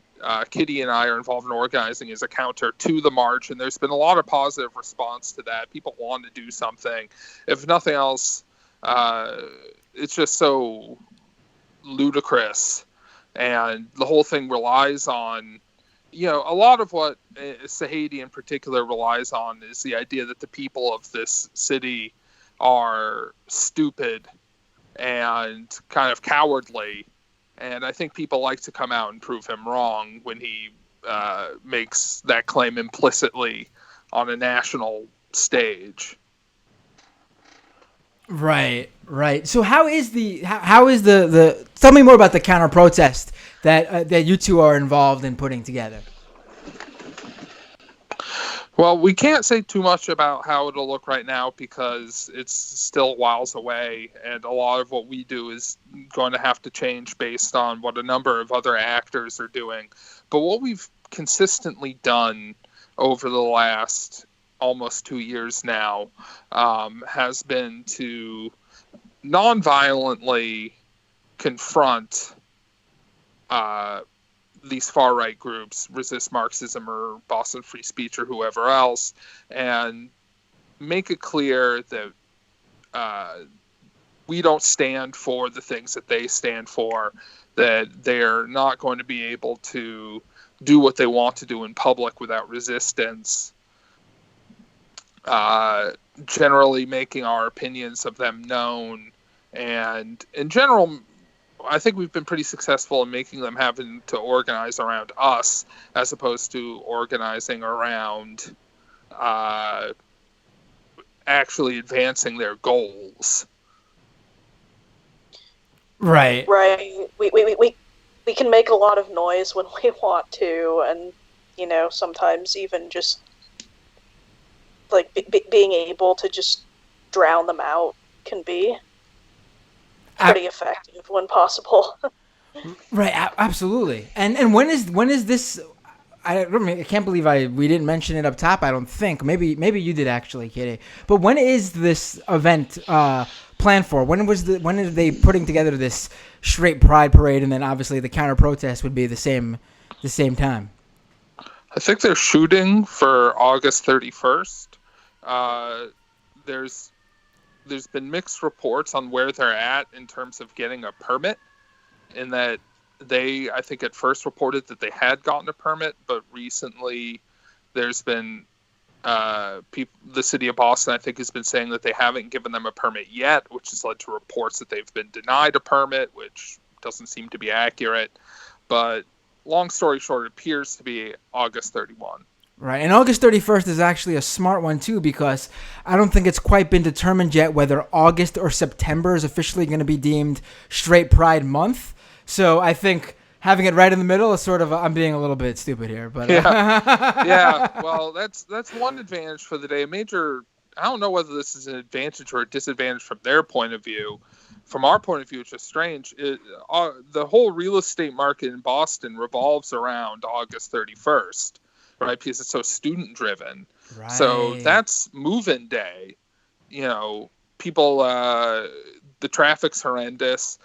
Kitty and I are involved in organizing is a counter to the march. And there's been a lot of positive response to that. People want to do something. If nothing else, it's just so ludicrous. And the whole thing relies on, a lot of what Sahady in particular relies on is the idea that the people of this city are stupid and kind of cowardly. And I think people like to come out and prove him wrong when he makes that claim implicitly on a national stage. Right. So how is the tell me more about the counter protest that you two are involved in putting together. Well, we can't say too much about how it'll look right now because it's still whiles away, and a lot of what we do is going to have to change based on what a number of other actors are doing. But what we've consistently done over the last almost 2 years now has been to nonviolently confront these far-right groups, Resist Marxism or Boston Free Speech or whoever else, and make it clear that we don't stand for the things that they stand for, that they're not going to be able to do what they want to do in public without resistance, generally making our opinions of them known, and in general, I think we've been pretty successful in making them having to organize around us as opposed to organizing around actually advancing their goals. Right. We can make a lot of noise when we want to, and sometimes even just like being able to just drown them out can be pretty effective when possible. Right, absolutely. And when is this? I can't believe we didn't mention it up top. I don't think. Maybe you did actually, Kitty. But when is this event planned for? When are they putting together this straight Pride parade, and then obviously the counter protest would be the same time? I think they're shooting for August 31st. There's been mixed reports on where they're at in terms of getting a permit, in that I think at first reported that they had gotten a permit, but recently There's been the city of Boston, I think, has been saying that they haven't given them a permit yet, which has led to reports that they've been denied a permit, which doesn't seem to be accurate. But long story short, it appears to be August 31. Right, and August 31st is actually a smart one, too, because I don't think it's quite been determined yet whether August or September is officially going to be deemed Straight Pride Month. So I think having it right in the middle is sort of, I'm being a little bit stupid here. But yeah, well, that's one advantage for the day. I don't know whether this is an advantage or a disadvantage from their point of view. From our point of view, it's just strange. The whole real estate market in Boston revolves around August 31st. Right, because it's so student driven. Right. So that's move-in day. People, the traffic's horrendous.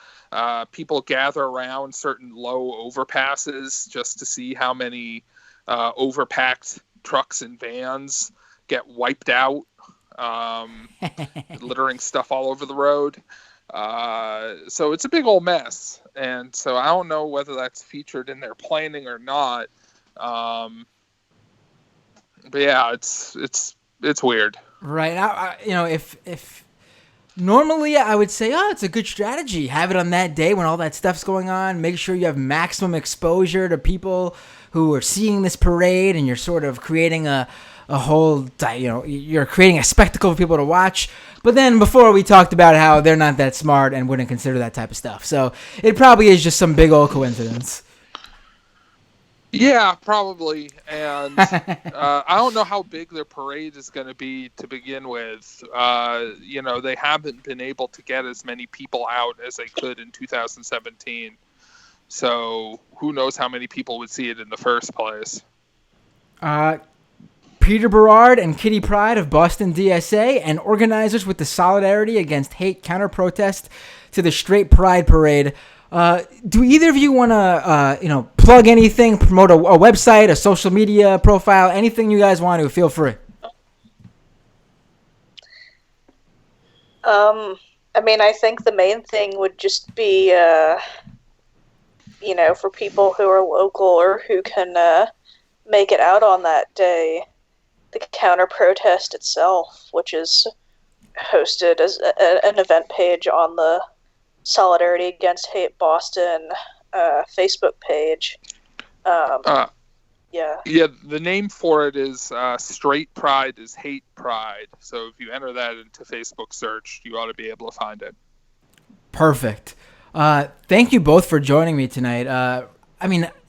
People gather around certain low overpasses just to see how many overpacked trucks and vans get wiped out, littering stuff all over the road. So it's a big old mess. And so I don't know whether that's featured in their planning or not. But yeah, it's weird. Right. If normally I would say, it's a good strategy. Have it on that day when all that stuff's going on. Make sure you have maximum exposure to people who are seeing this parade, and you're sort of creating a whole, you're creating a spectacle for people to watch. But then before we talked about how they're not that smart and wouldn't consider that type of stuff. So it probably is just some big old coincidence. Yeah, probably. And I don't know how big their parade is going to be to begin with. They haven't been able to get as many people out as they could in 2017. So who knows how many people would see it in the first place. Peter Berard and Kitty Pryde of Boston DSA and organizers with the Solidarity Against Hate counter-protest to the Straight Pride Parade. Do either of you want to, plug anything, promote a website, a social media profile, anything you guys want to? Feel free. I think the main thing would just be, for people who are local or who can make it out on that day, the counter-protest itself, which is hosted as an event page on the Solidarity Against Hate Boston Facebook page. Yeah, the name for it is Straight Pride is Hate Pride. So if you enter that into Facebook search, you ought to be able to find it. Perfect. Thank you both for joining me tonight.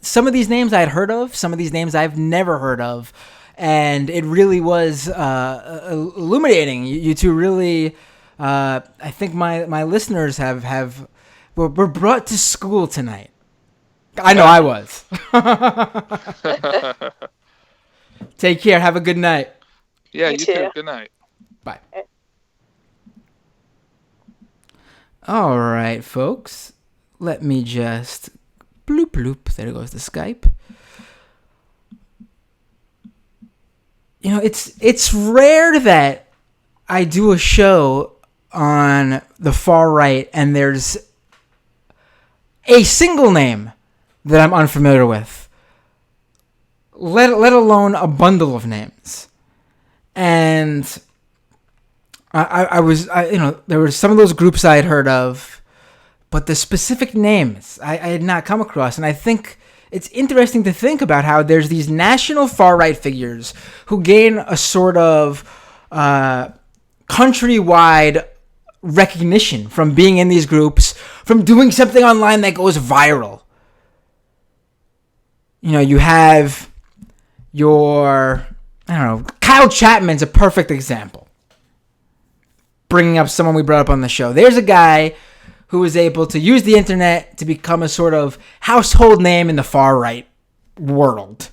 Some of these names I'd heard of, some of these names I've never heard of, and it really was illuminating. You two really... I think my listeners were brought to school tonight. I know I was. Take care. Have a good night. Yeah, you too. Good night. Bye. All right, folks. Let me just bloop bloop. There goes the Skype. It's rare that I do a show on the far right and there's a single name that I'm unfamiliar with, let alone a bundle of names. And there were some of those groups I had heard of, but the specific names I had not come across. And I think it's interesting to think about how there's these national far right figures who gain a sort of countrywide recognition from being in these groups, from doing something online that goes viral. You have Kyle Chapman's a perfect example. Bringing up someone we brought up on the show. There's a guy who was able to use the internet to become a sort of household name in the far right world.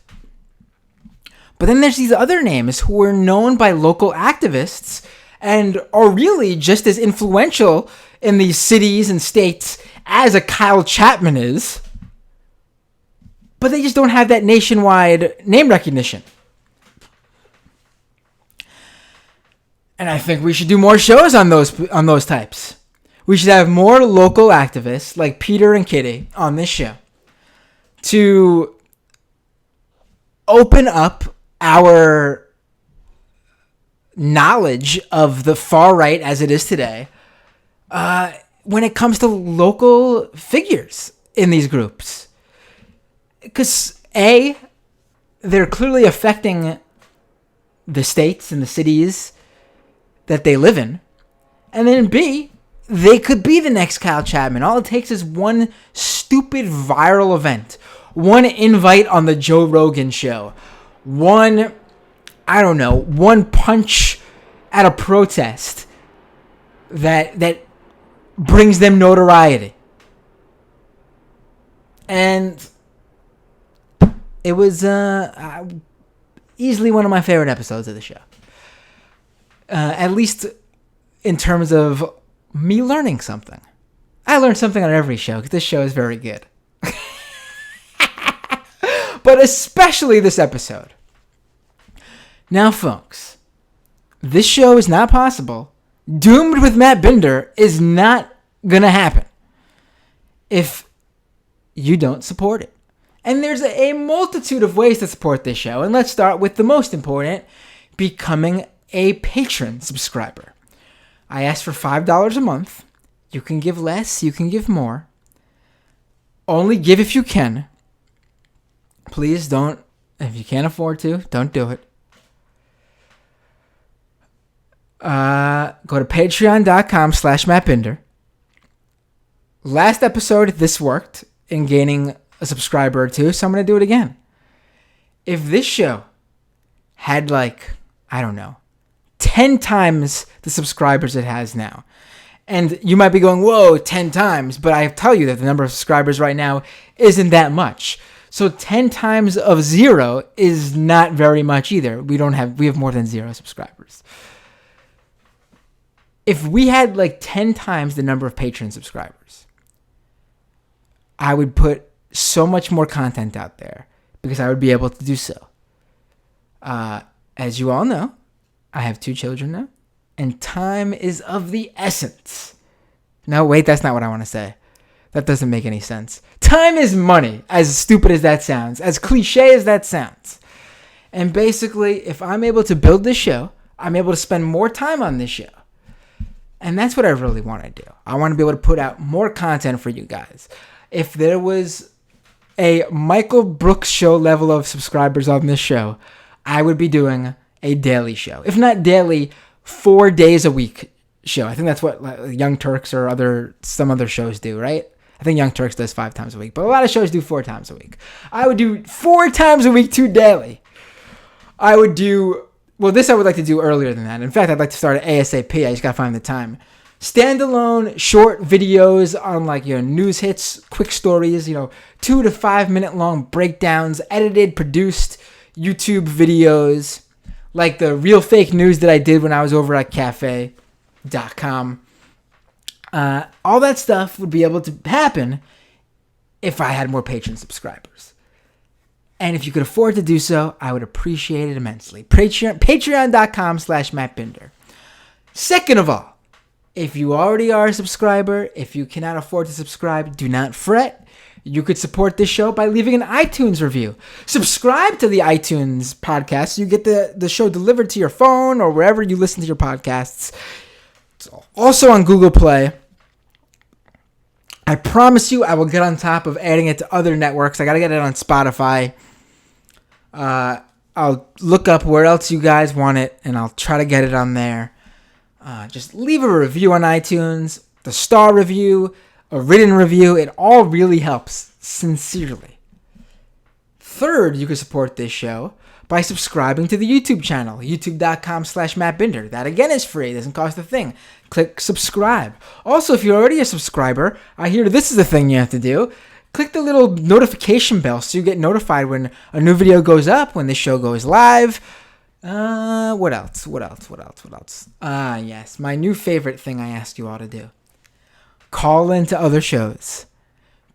But then there's these other names who are known by local activists and are really just as influential in these cities and states as a Kyle Chapman is, but they just don't have that nationwide name recognition. And I think we should do more shows on those types. We should have more local activists like Peter and Kitty on this show to open up our knowledge of the far right as it is today when it comes to local figures in these groups. Because A, they're clearly affecting the states and the cities that they live in. And then B, they could be the next Kyle Chapman. All it takes is one stupid viral event, one invite on the Joe Rogan show, one punch at a protest that brings them notoriety. And it was easily one of my favorite episodes of the show. At least in terms of me learning something. I learned something on every show because this show is very good. But especially this episode. Now, folks, this show is not possible. Doomed with Matt Binder is not going to happen if you don't support it. And there's a multitude of ways to support this show. And let's start with the most important, becoming a patron subscriber. I ask for $5 a month. You can give less, you can give more. Only give if you can. Please don't, if you can't afford to, don't do it. Go to patreon.com/MattBinder. Last episode, this worked in gaining a subscriber or two, so I'm going to do it again. If this show had 10 times the subscribers it has now, and you might be going, whoa, 10 times, but I tell you that the number of subscribers right now isn't that much. So 10 times of 0 is not very much either. We have more than 0 subscribers. If we had 10 times the number of Patreon subscribers, I would put so much more content out there because I would be able to do so. As you all know, I have 2 children now, and time is of the essence. No, wait, that's not what I want to say. That doesn't make any sense. Time is money, as stupid as that sounds, as cliche as that sounds. And basically, if I'm able to build this show, I'm able to spend more time on this show. And that's what I really want to do. I want to be able to put out more content for you guys. If there was a Michael Brooks show level of subscribers on this show, I would be doing a daily show. If not daily, 4 days a week show. I think that's what Young Turks or some other shows do, right? I think Young Turks does 5 times a week, but a lot of shows do 4 times a week. I would do 4 times a week, 2 daily. I would do, this I would like to do earlier than that. In fact, I'd like to start at ASAP. I just got to find the time. Standalone short videos on news hits, quick stories, 2 to 5 minute long breakdowns, edited, produced YouTube videos, like the real fake news that I did when I was over at cafe.com. All that stuff would be able to happen if I had more Patreon subscribers. And if you could afford to do so, I would appreciate it immensely. Patreon.com/MattBinder. Second of all, if you already are a subscriber, if you cannot afford to subscribe, do not fret. You could support this show by leaving an iTunes review. Subscribe to the iTunes podcast so you get the show delivered to your phone or wherever you listen to your podcasts. It's also on Google Play. I promise you I will get on top of adding it to other networks. I got to get it on Spotify. I'll look up where else you guys want it, and I'll try to get it on there. Just leave a review on iTunes, the star review, a written review. It all really helps, sincerely. Third, you can support this show by subscribing to the YouTube channel, youtube.com/MattBinder. That again is free. It doesn't cost a thing. Click subscribe. Also, if you're already a subscriber, I hear this is the thing you have to do. Click the little notification bell so you get notified when a new video goes up, when this show goes live. What else? Yes, my new favorite thing I ask you all to do. Call into other shows.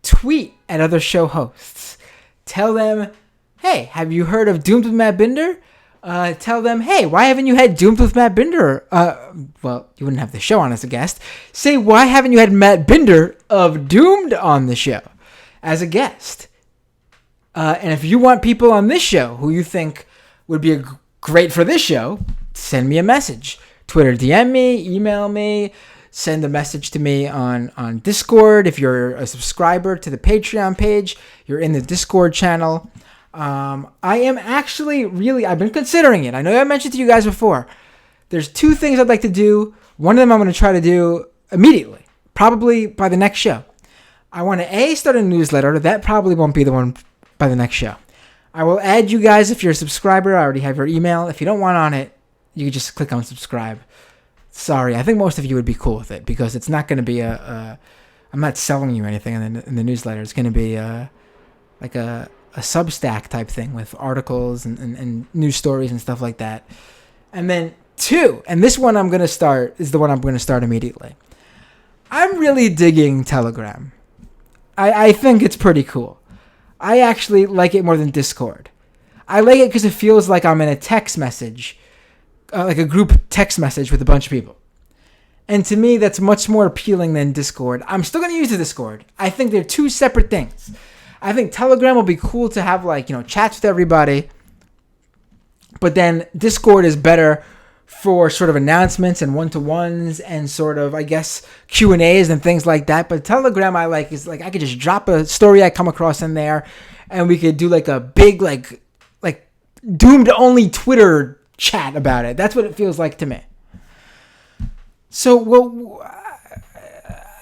Tweet at other show hosts. Tell them, hey, have you heard of Doomed with Matt Binder? Tell them, hey, why haven't you had Doomed with Matt Binder? You wouldn't have the show on as a guest. Say, why haven't you had Matt Binder of Doomed on the show as a guest? And if you want people on this show who you think would be great for this show, send me a message. Twitter DM me, email me, send a message to me on Discord. If you're a subscriber to the Patreon page, you're in the Discord channel. I am actually I've been considering it. I know I mentioned to you guys before. There's 2 things I'd like to do. One of them I'm going to try to do immediately, probably by the next show. I want to start a newsletter. That probably won't be the one by the next show. I will add you guys if you're a subscriber. I already have your email. If you don't want on it, you can just click on subscribe. Sorry, I think most of you would be cool with it because it's not going to be I'm not selling you anything in the newsletter. It's going to be like a Substack type thing with articles and news stories and stuff like that. And then 2, and this one is the one I'm going to start immediately. I'm really digging Telegram. I think it's pretty cool. I actually like it more than Discord. I like it because it feels like I'm in a text message, like a group text message with a bunch of people. And to me, that's much more appealing than Discord. I'm still going to use the Discord. I think they're 2 separate things. I think Telegram will be cool to have chats with everybody. But then Discord is better for sort of announcements and one-to-ones and sort of, I guess, Q&As and things like that. But Telegram I could just drop a story I come across in there and we could do like a big like doomed only Twitter chat about it. That's what it feels like to me. So,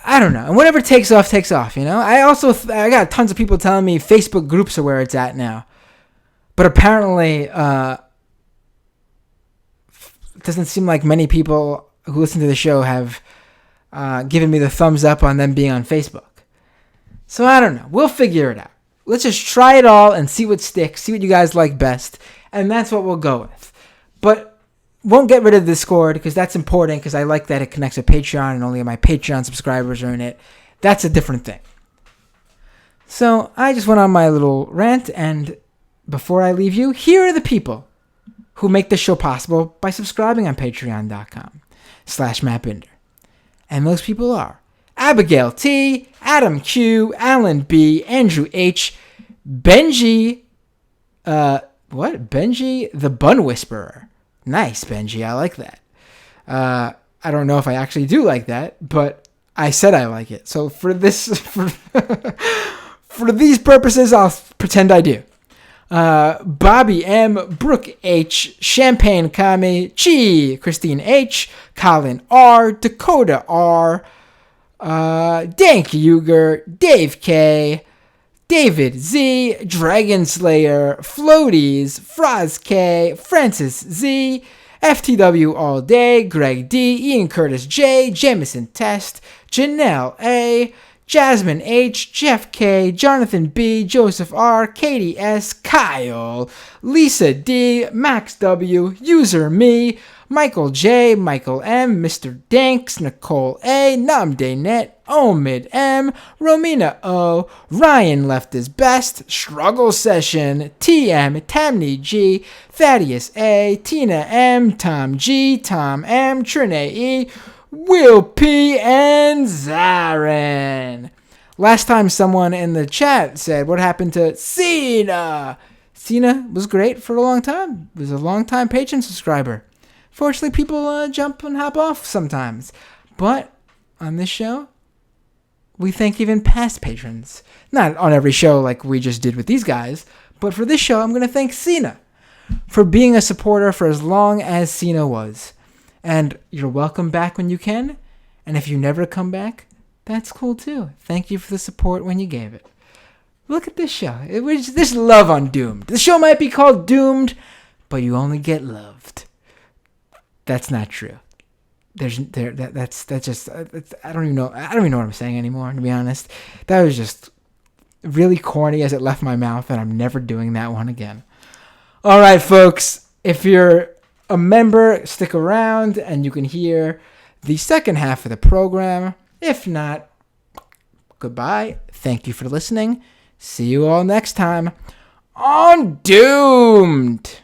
I don't know. And whatever takes off, I got tons of people telling me Facebook groups are where it's at now. But apparently, it doesn't seem like many people who listen to the show have given me the thumbs up on them being on Facebook. So I don't know. We'll figure it out. Let's just try it all and see what sticks, see what you guys like best, and that's what we'll go with. But won't get rid of Discord because that's important because I like that it connects with Patreon and only my Patreon subscribers are in it. That's a different thing. So I just went on my little rant, and before I leave you, here are the people who make this show possible by subscribing on patreon.com/MattBinder. And those people are Abigail T, Adam Q, Alan B, Andrew H, Benji, Benji the Bun Whisperer. Nice, Benji, I like that. I don't know if I actually do like that, but I said I like it. So for these purposes, I'll pretend I do. Bobby M, Brooke H, Champagne Kami, Chi, Christine H, Colin R, Dakota R, Dank Uger, Dave K, David Z, Dragon Slayer, Floaties, Froz K, Francis Z, FTW All Day, Greg D, Ian Curtis J, Jamison Test, Janelle A, Jasmine H, Jeff K, Jonathan B, Joseph R, Katie S, Kyle, Lisa D, Max W, User Me, Michael J, Michael M, Mr. Danks, Nicole A, Namde Net, Omid M, Romina O, Ryan Left His Best, Struggle Session, TM, Tamni G, Thaddeus A, Tina M, Tom G, Tom M, Trine E, Will P, and Zarin. Last time someone in the chat said, what happened to Cena? Cena was great for a long time. He was a long-time Patreon subscriber. Fortunately, people jump and hop off sometimes. But on this show, we thank even past patrons. Not on every show like we just did with these guys, but for this show, I'm going to thank Cena for being a supporter for as long as Cena was. And you're welcome back when you can. And if you never come back, that's cool too. Thank you for the support when you gave it. Look at this show. There's love on Doomed. The show might be called Doomed, but you only get loved. That's not true. That's just I don't even know what I'm saying anymore, to be honest. That was just really corny as it left my mouth, and I'm never doing that one again. All right, folks. If you're a member, stick around and you can hear the second half of the program. If not, goodbye. Thank you for listening. See you all next time on Doomed.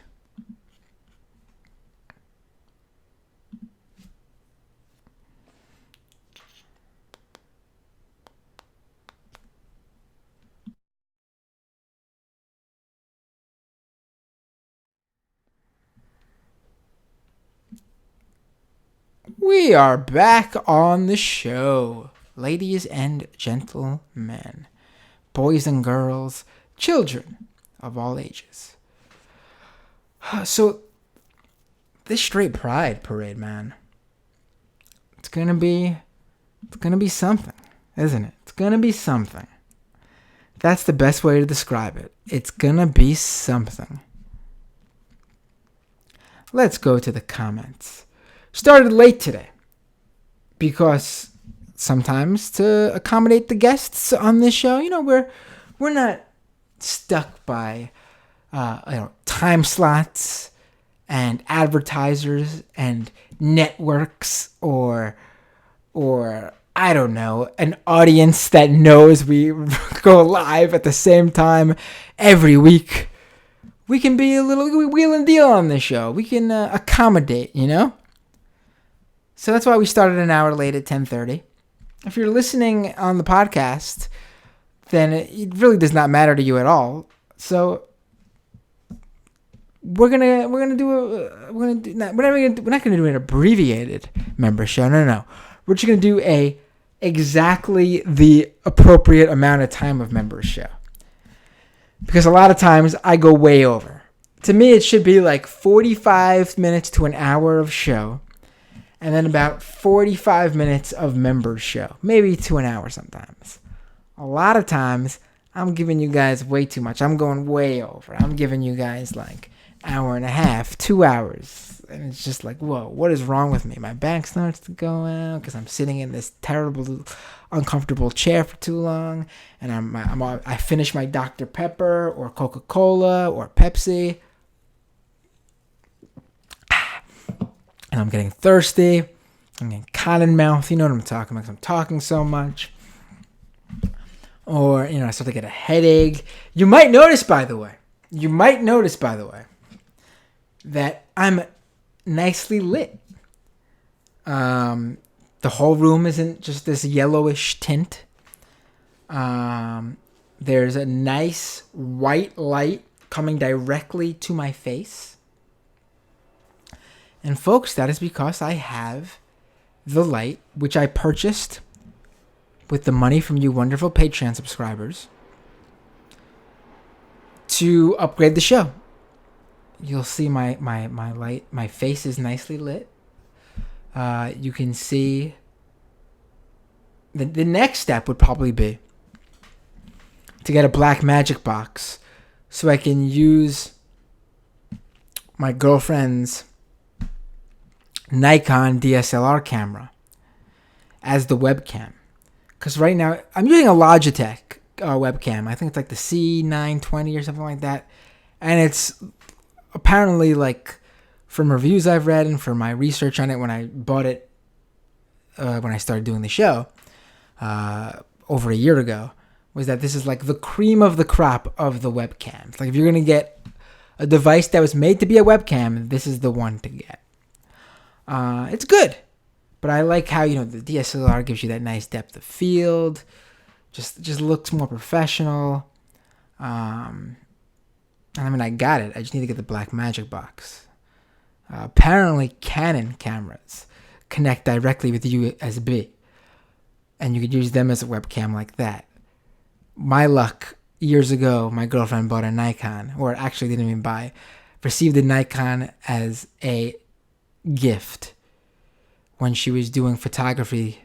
We are back on the show, ladies and gentlemen, boys and girls, children of all ages. So, this straight pride parade, man, it's gonna be something, isn't it? It's gonna be something. That's the best way to describe it. It's gonna be something. Let's go to the comments. Started late today because sometimes to accommodate the guests on this show, we're not stuck by time slots and advertisers and networks or I don't know, an audience that knows we go live at the same time every week. We can be a little wheel and deal on this show. We can accommodate, So that's why we started an hour late at 10:30. If you're listening on the podcast, then it really does not matter to you at all. So we're not gonna do an abbreviated member show. No. We're just gonna do exactly the appropriate amount of time of members show. Because a lot of times I go way over. To me, it should be like 45 minutes to an hour of show. And then about 45 minutes of members show. Maybe to an hour sometimes. A lot of times, I'm giving you guys way too much. I'm going way over. I'm giving you guys like hour and a half, 2 hours. And it's just like, whoa, what is wrong with me? My back starts to go out because I'm sitting in this terrible, uncomfortable chair for too long. And I finish my Dr. Pepper or Coca-Cola or Pepsi. And I'm getting thirsty. I'm getting cotton mouth. You know what I'm talking about because I'm talking so much. Or, I start to get a headache. You might notice, by the way, that I'm nicely lit. The whole room isn't just this yellowish tint. There's a nice white light coming directly to my face. And folks, that is because I have the light, which I purchased with the money from you wonderful Patreon subscribers, to upgrade the show. You'll see my light, my face is nicely lit. You can see the next step would probably be to get a black magic box so I can use my girlfriend's Nikon DSLR camera as the webcam. Because right now, I'm using a Logitech webcam. I think it's like the C920 or something like that. And it's apparently, like, from reviews I've read and from my research on it when I bought it, when I started doing the show over a year ago, was that this is like the cream of the crop of the webcams. Like, if you're going to get a device that was made to be a webcam, this is the one to get. It's good, but I like how, the DSLR gives you that nice depth of field, just looks more professional. And I got it. I just need to get the black magic box. Apparently, Canon cameras connect directly with USB, and you could use them as a webcam like that. My luck, years ago, my girlfriend bought a Nikon, or actually didn't even buy, received a Nikon as a gift when she was doing photography,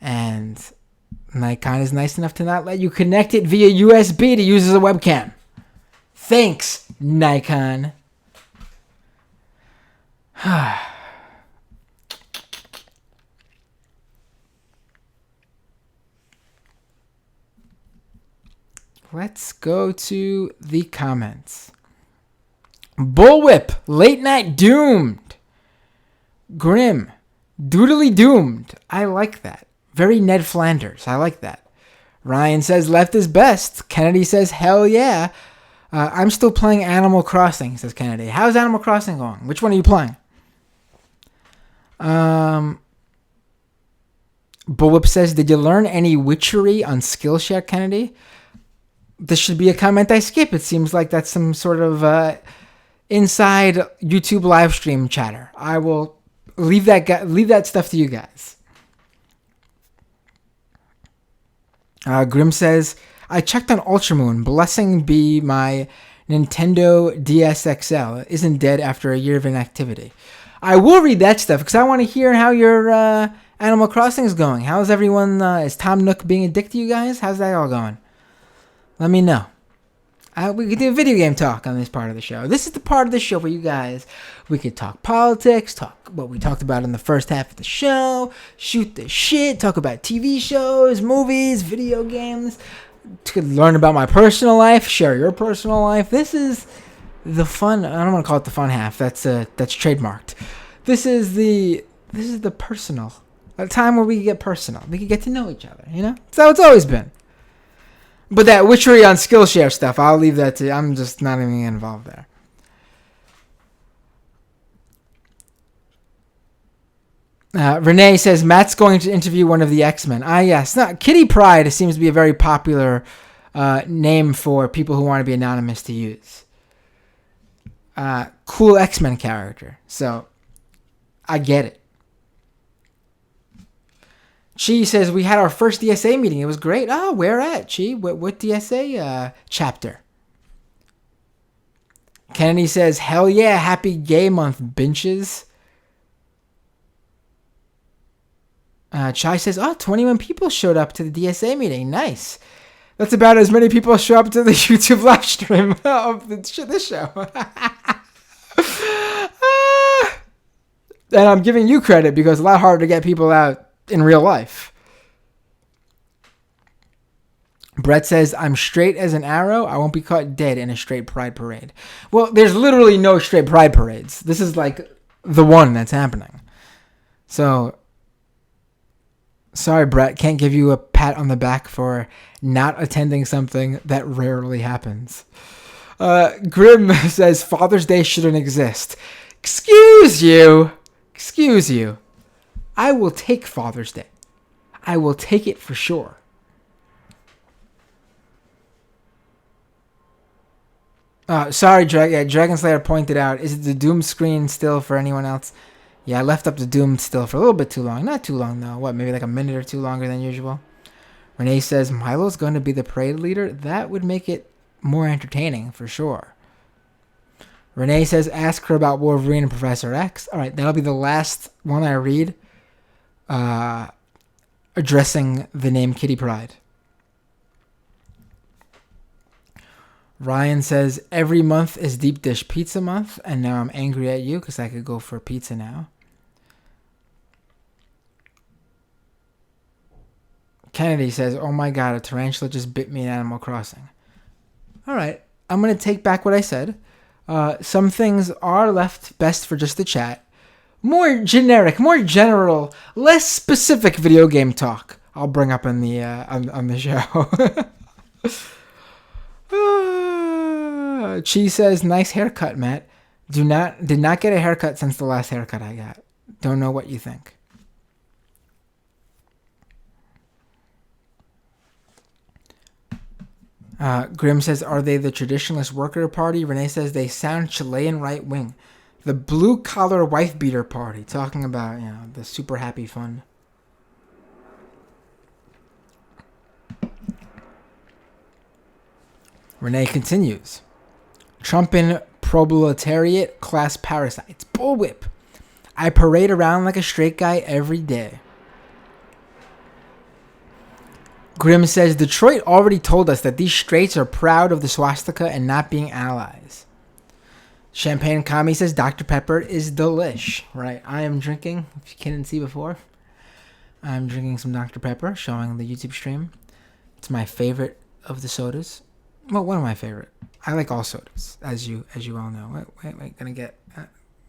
and Nikon is nice enough to not let you connect it via USB to use as a webcam. Thanks, Nikon. Let's go to the comments. Bullwhip, late night doomed. Grim, doodly doomed. I like that. Very Ned Flanders. I like that. Ryan says left is best. Kennedy says hell yeah. I'm still playing Animal Crossing, says Kennedy. How's Animal Crossing going? Which one are you playing? Bullwhip says, did you learn any witchery on Skillshare, Kennedy? This should be a comment I skip. It seems like that's some sort of inside YouTube live stream chatter. I will leave that stuff to you guys. Grim says, I checked on Ultramoon. Blessing be my Nintendo DS XL isn't dead after a year of inactivity. I will read that stuff because I want to hear how your Animal Crossing is going. How's everyone? Is Tom Nook being a dick to you guys? How's that all going? Let me know. We could do a video game talk on this part of the show. This is the part of the show where you guys, we could talk politics, talk what we talked about in the first half of the show, shoot the shit, talk about TV shows, movies, video games, to learn about my personal life, share your personal life. This is the fun. I don't want to call it the fun half. That's trademarked. This is the personal. A time where we can get personal. We can get to know each other. You know, that's how it's always been. But that witchery on Skillshare stuff, I'll leave that to you. I'm just not even involved there. Renee says, Matt's going to interview one of the X-Men. Yes. No, Kitty Pryde seems to be a very popular name for people who want to be anonymous to use. Cool X-Men character. So, I get it. Chi says, we had our first DSA meeting. It was great. Oh, where at, Chi? What DSA chapter? Kennedy says, hell yeah, happy gay month, benches. Chai says, 21 people showed up to the DSA meeting. Nice. That's about as many people show up to the YouTube live stream of this show. And I'm giving you credit because it's a lot harder to get people out in real life. Brett says, I'm straight as an arrow. I won't be caught dead in a straight pride parade. Well, there's literally no straight pride parades. This is like the one that's happening. So, sorry, Brett. Can't give you a pat on the back for not attending something that rarely happens. Grim says, Father's Day shouldn't exist. Excuse you. I will take Father's Day. I will take it for sure. Sorry, Dragon Slayer pointed out, is it the Doom screen still for anyone else? Yeah, I left up the Doom still for a little bit too long. Not too long, though. What, maybe like a minute or two longer than usual? Renee says, Milo's going to be the parade leader? That would make it more entertaining, for sure. Renee says, ask her about Wolverine and Professor X. All right, that'll be the last one I read. Addressing the name Kitty Pryde. Ryan says, every month is deep dish pizza month, and now I'm angry at you because I could go for pizza now. Kennedy says, oh my god, a tarantula just bit me in Animal Crossing. All right, I'm going to take back what I said. Some things are left best for just the chat. More generic, more general, less specific video game talk I'll bring up on the show. Chi says, nice haircut, Matt. Did not get a haircut since the last haircut I got. Don't know what you think. Grim says, are they the traditionalist worker party? Renee says, they sound Chilean right wing. The blue collar wife beater party, talking about, the super happy fun. Renee continues. Trumpin' proletariat class parasites. Bullwhip. I parade around like a straight guy every day. Grim says, Detroit already told us that these straights are proud of the swastika and not being allies. Champagne Kami says, Dr. Pepper is delish. Right, I am drinking, if you couldn't see before, I'm drinking some Dr. Pepper, showing the YouTube stream. It's my favorite of the sodas. Well, one of my favorite. I like all sodas, as you all know. Wait, gonna get...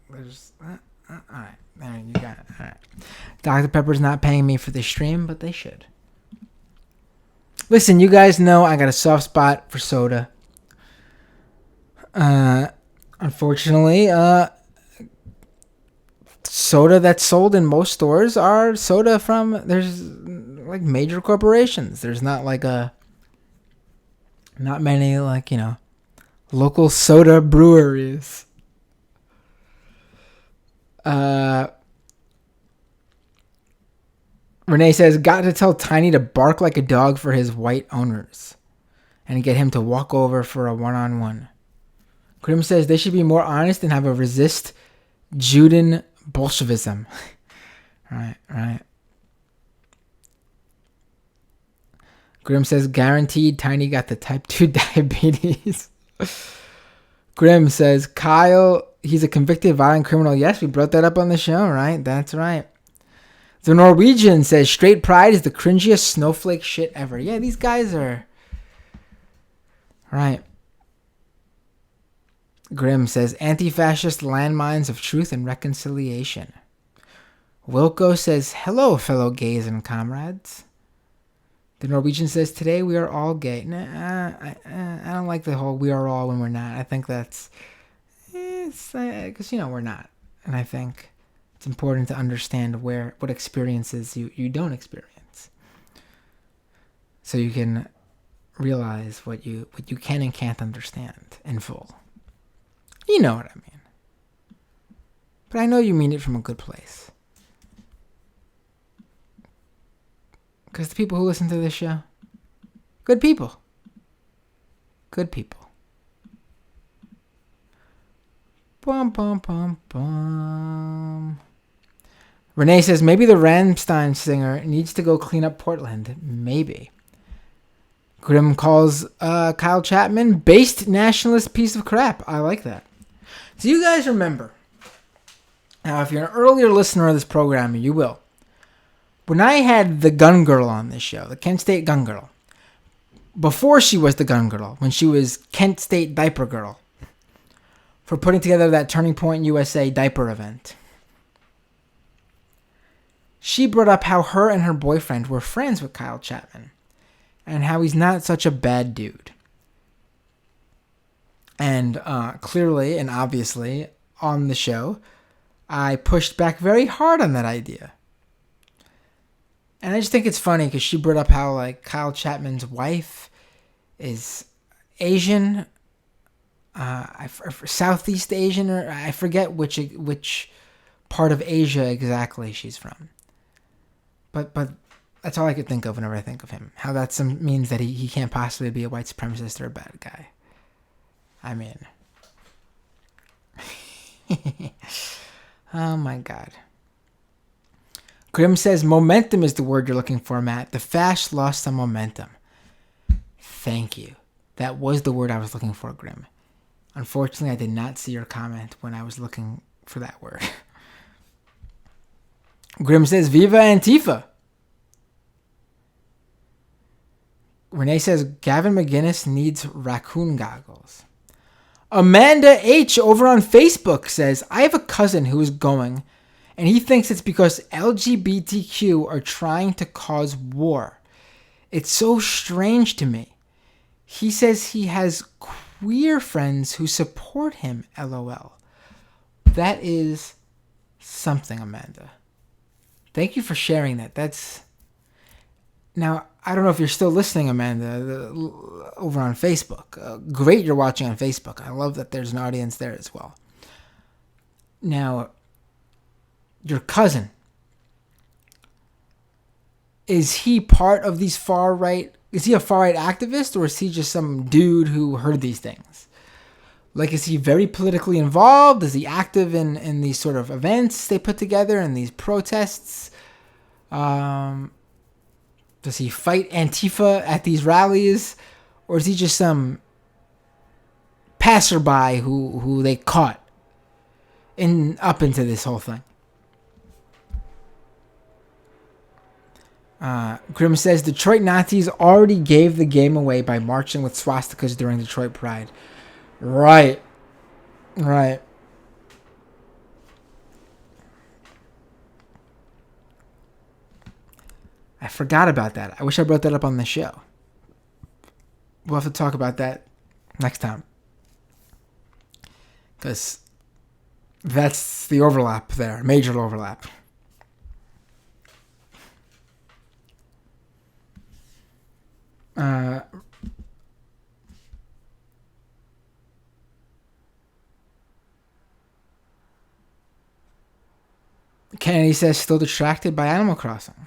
alright, there you got it. Alright. Dr. Pepper's not paying me for this stream, but they should. Listen, you guys know I got a soft spot for soda. Unfortunately, soda that's sold in most stores are soda from, there's like major corporations. There's not many local soda breweries. Renee says, got to tell Tiny to bark like a dog for his white owners and get him to walk over for a one-on-one. Grim says they should be more honest and have a resist Juden Bolshevism. Right. Grim says, guaranteed Tiny got the type 2 diabetes. Grim says, Kyle, he's a convicted violent criminal. Yes, we brought that up on the show, right? That's right. The Norwegian says, straight pride is the cringiest snowflake shit ever. Yeah, these guys are... Right. Grim says, anti-fascist landmines of truth and reconciliation. Wilco says, hello, fellow gays and comrades. The Norwegian says, today we are all gay. Nah, I don't like the whole we are all when we're not. I think that's... because, we're not. And I think it's important to understand what experiences you don't experience. So you can realize what you can and can't understand in full. You know what I mean. But I know you mean it from a good place. Because the people who listen to this show, good people. Good people. Bum, bum, bum, bum. Renee says, maybe the Rammstein singer needs to go clean up Portland. Maybe. Grim calls Kyle Chapman based nationalist piece of crap. I like that. So you guys remember. Now, if you're an earlier listener of this program, you will. When I had the gun girl on this show, the Kent State gun girl, before she was the gun girl, when she was Kent State diaper girl, for putting together that Turning Point USA diaper event, she brought up how her and her boyfriend were friends with Kyle Chapman and how he's not such a bad dude. And clearly and obviously on the show, I pushed back very hard on that idea. And I just think it's funny because she brought up how like Kyle Chapman's wife is Asian, Southeast Asian, or I forget which part of Asia exactly she's from. But that's all I could think of whenever I think of him. How that means that he can't possibly be a white supremacist or a bad guy. I mean, oh my God. Grim says, momentum is the word you're looking for, Matt. The Fash lost some momentum. Thank you. That was the word I was looking for, Grim. Unfortunately, I did not see your comment when I was looking for that word. Grim says, Viva Antifa. Renee says, Gavin McGinnis needs raccoon goggles. Amanda H. over on Facebook says, I have a cousin who is going, and he thinks it's because LGBTQ are trying to cause war. It's so strange to me. He says he has queer friends who support him, LOL. That is something, Amanda. Thank you for sharing that. Now, I don't know if you're still listening, Amanda, over on Facebook. Great you're watching on Facebook. I love that there's an audience there as well. Now, your cousin, is he part of these far-right... Is he a far-right activist, or is he just some dude who heard these things? Like, is he very politically involved? Is he active in these sort of events they put together and these protests? Does he fight Antifa at these rallies? Or is he just some passerby who they caught up into this whole thing? Grim says, Detroit Nazis already gave the game away by marching with swastikas during Detroit Pride. Right. I forgot about that. I wish I brought that up on the show. We'll have to talk about that next time. Because that's the overlap there. Major overlap. Kennedy says, still distracted by Animal Crossing.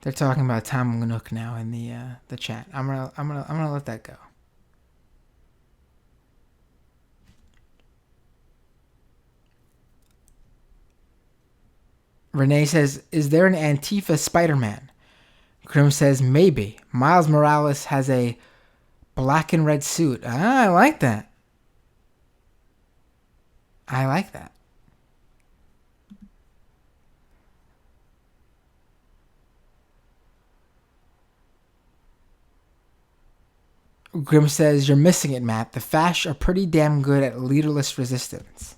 They're talking about Tom Nook now in the chat. I'm gonna let that go. Renee says, "Is there an Antifa Spider-Man?" Grim says, "Maybe. Miles Morales has a black and red suit." I like that. I like that. Grim says, "You're missing it, Matt. The Fash are pretty damn good at leaderless resistance."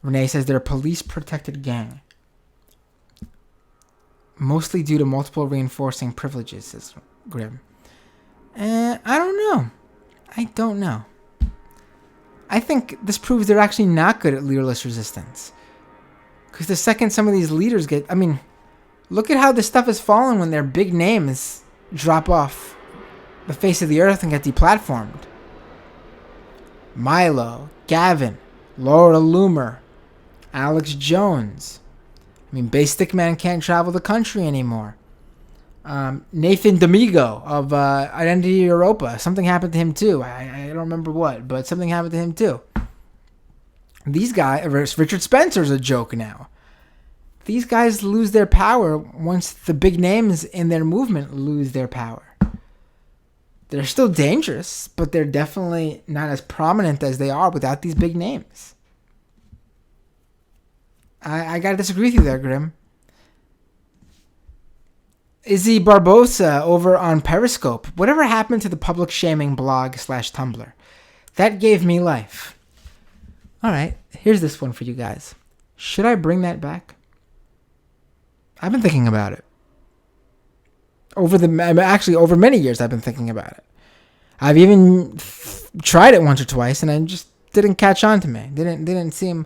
Renee says, "They're a police-protected gang. Mostly due to multiple reinforcing privileges," says Grim. I don't know. I think this proves they're actually not good at leaderless resistance. Because the second some of these leaders get... I mean, look at how this stuff has fallen when their big names drop off the face of the earth and get deplatformed. Milo, Gavin, Laura Loomer, Alex Jones. I mean, Bay Stickman can't travel the country anymore. Nathan D'Amigo of Identity Europa. Something happened to him too. I don't remember what, but something happened to him too. These guys... Richard Spencer's a joke now. These guys lose their power once the big names in their movement lose their power. They're still dangerous, but they're definitely not as prominent as they are without these big names. I gotta disagree with you there, Grim. Izzy Barbosa over on Periscope. Whatever happened to the public shaming blog /Tumblr? That gave me life. Alright, here's this one for you guys. Should I bring that back? I've been thinking about it. Over many years I've been thinking about it. I've even tried it once or twice and I just didn't catch on to me. Didn't seem...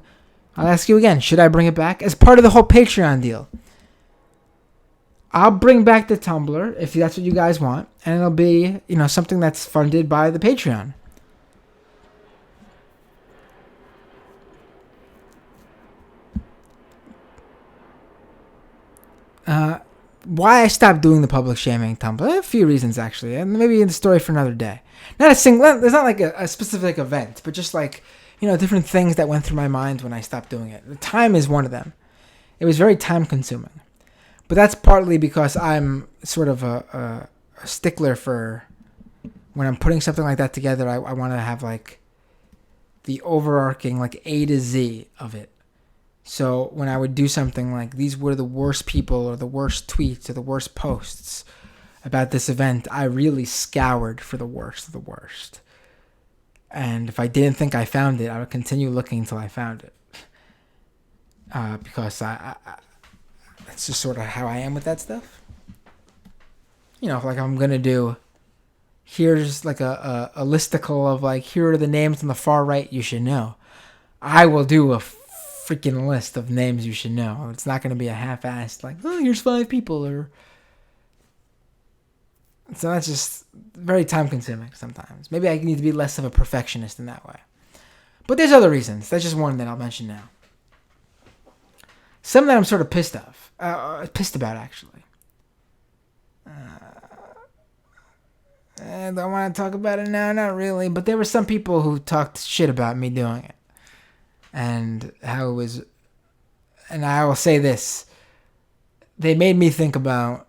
I'll ask you again. Should I bring it back? As part of the whole Patreon deal. I'll bring back the Tumblr if that's what you guys want. And it'll be, something that's funded by the Patreon. Why I stopped doing the public shaming Tumblr? A few reasons, actually. And maybe the story for another day. There's not like a specific event, but just like, different things that went through my mind when I stopped doing it. The time is one of them. It was very time consuming. But that's partly because I'm sort of a stickler for when I'm putting something like that together. I want to have like the overarching like A to Z of it. So when I would do something like these were the worst people or the worst tweets or the worst posts about this event, I really scoured for the worst of the worst. And if I didn't think I found it, I would continue looking until I found it. Because that's just sort of how I am with that stuff. Like I'm going to do, here's like a listicle of like, here are the names on the far right you should know. I will do a freaking list of names you should know. It's not going to be a half-assed like, oh, here's 5 people. So that's just very time-consuming sometimes. Maybe I need to be less of a perfectionist in that way. But there's other reasons. That's just one that I'll mention now. Some that I'm sort of pissed about, actually. I don't want to talk about it now, not really. But there were some people who talked shit about me doing it. And how it was... And I will say this. They made me think about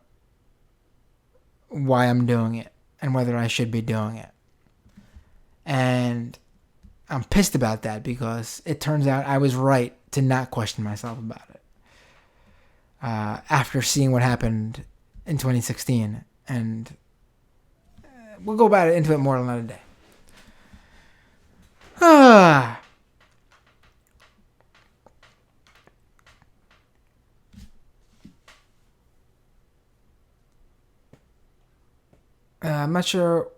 why I'm doing it and whether I should be doing it. And I'm pissed about that because it turns out I was right to not question myself about it. After seeing what happened in 2016. And we'll go into it more another day. I'm not sure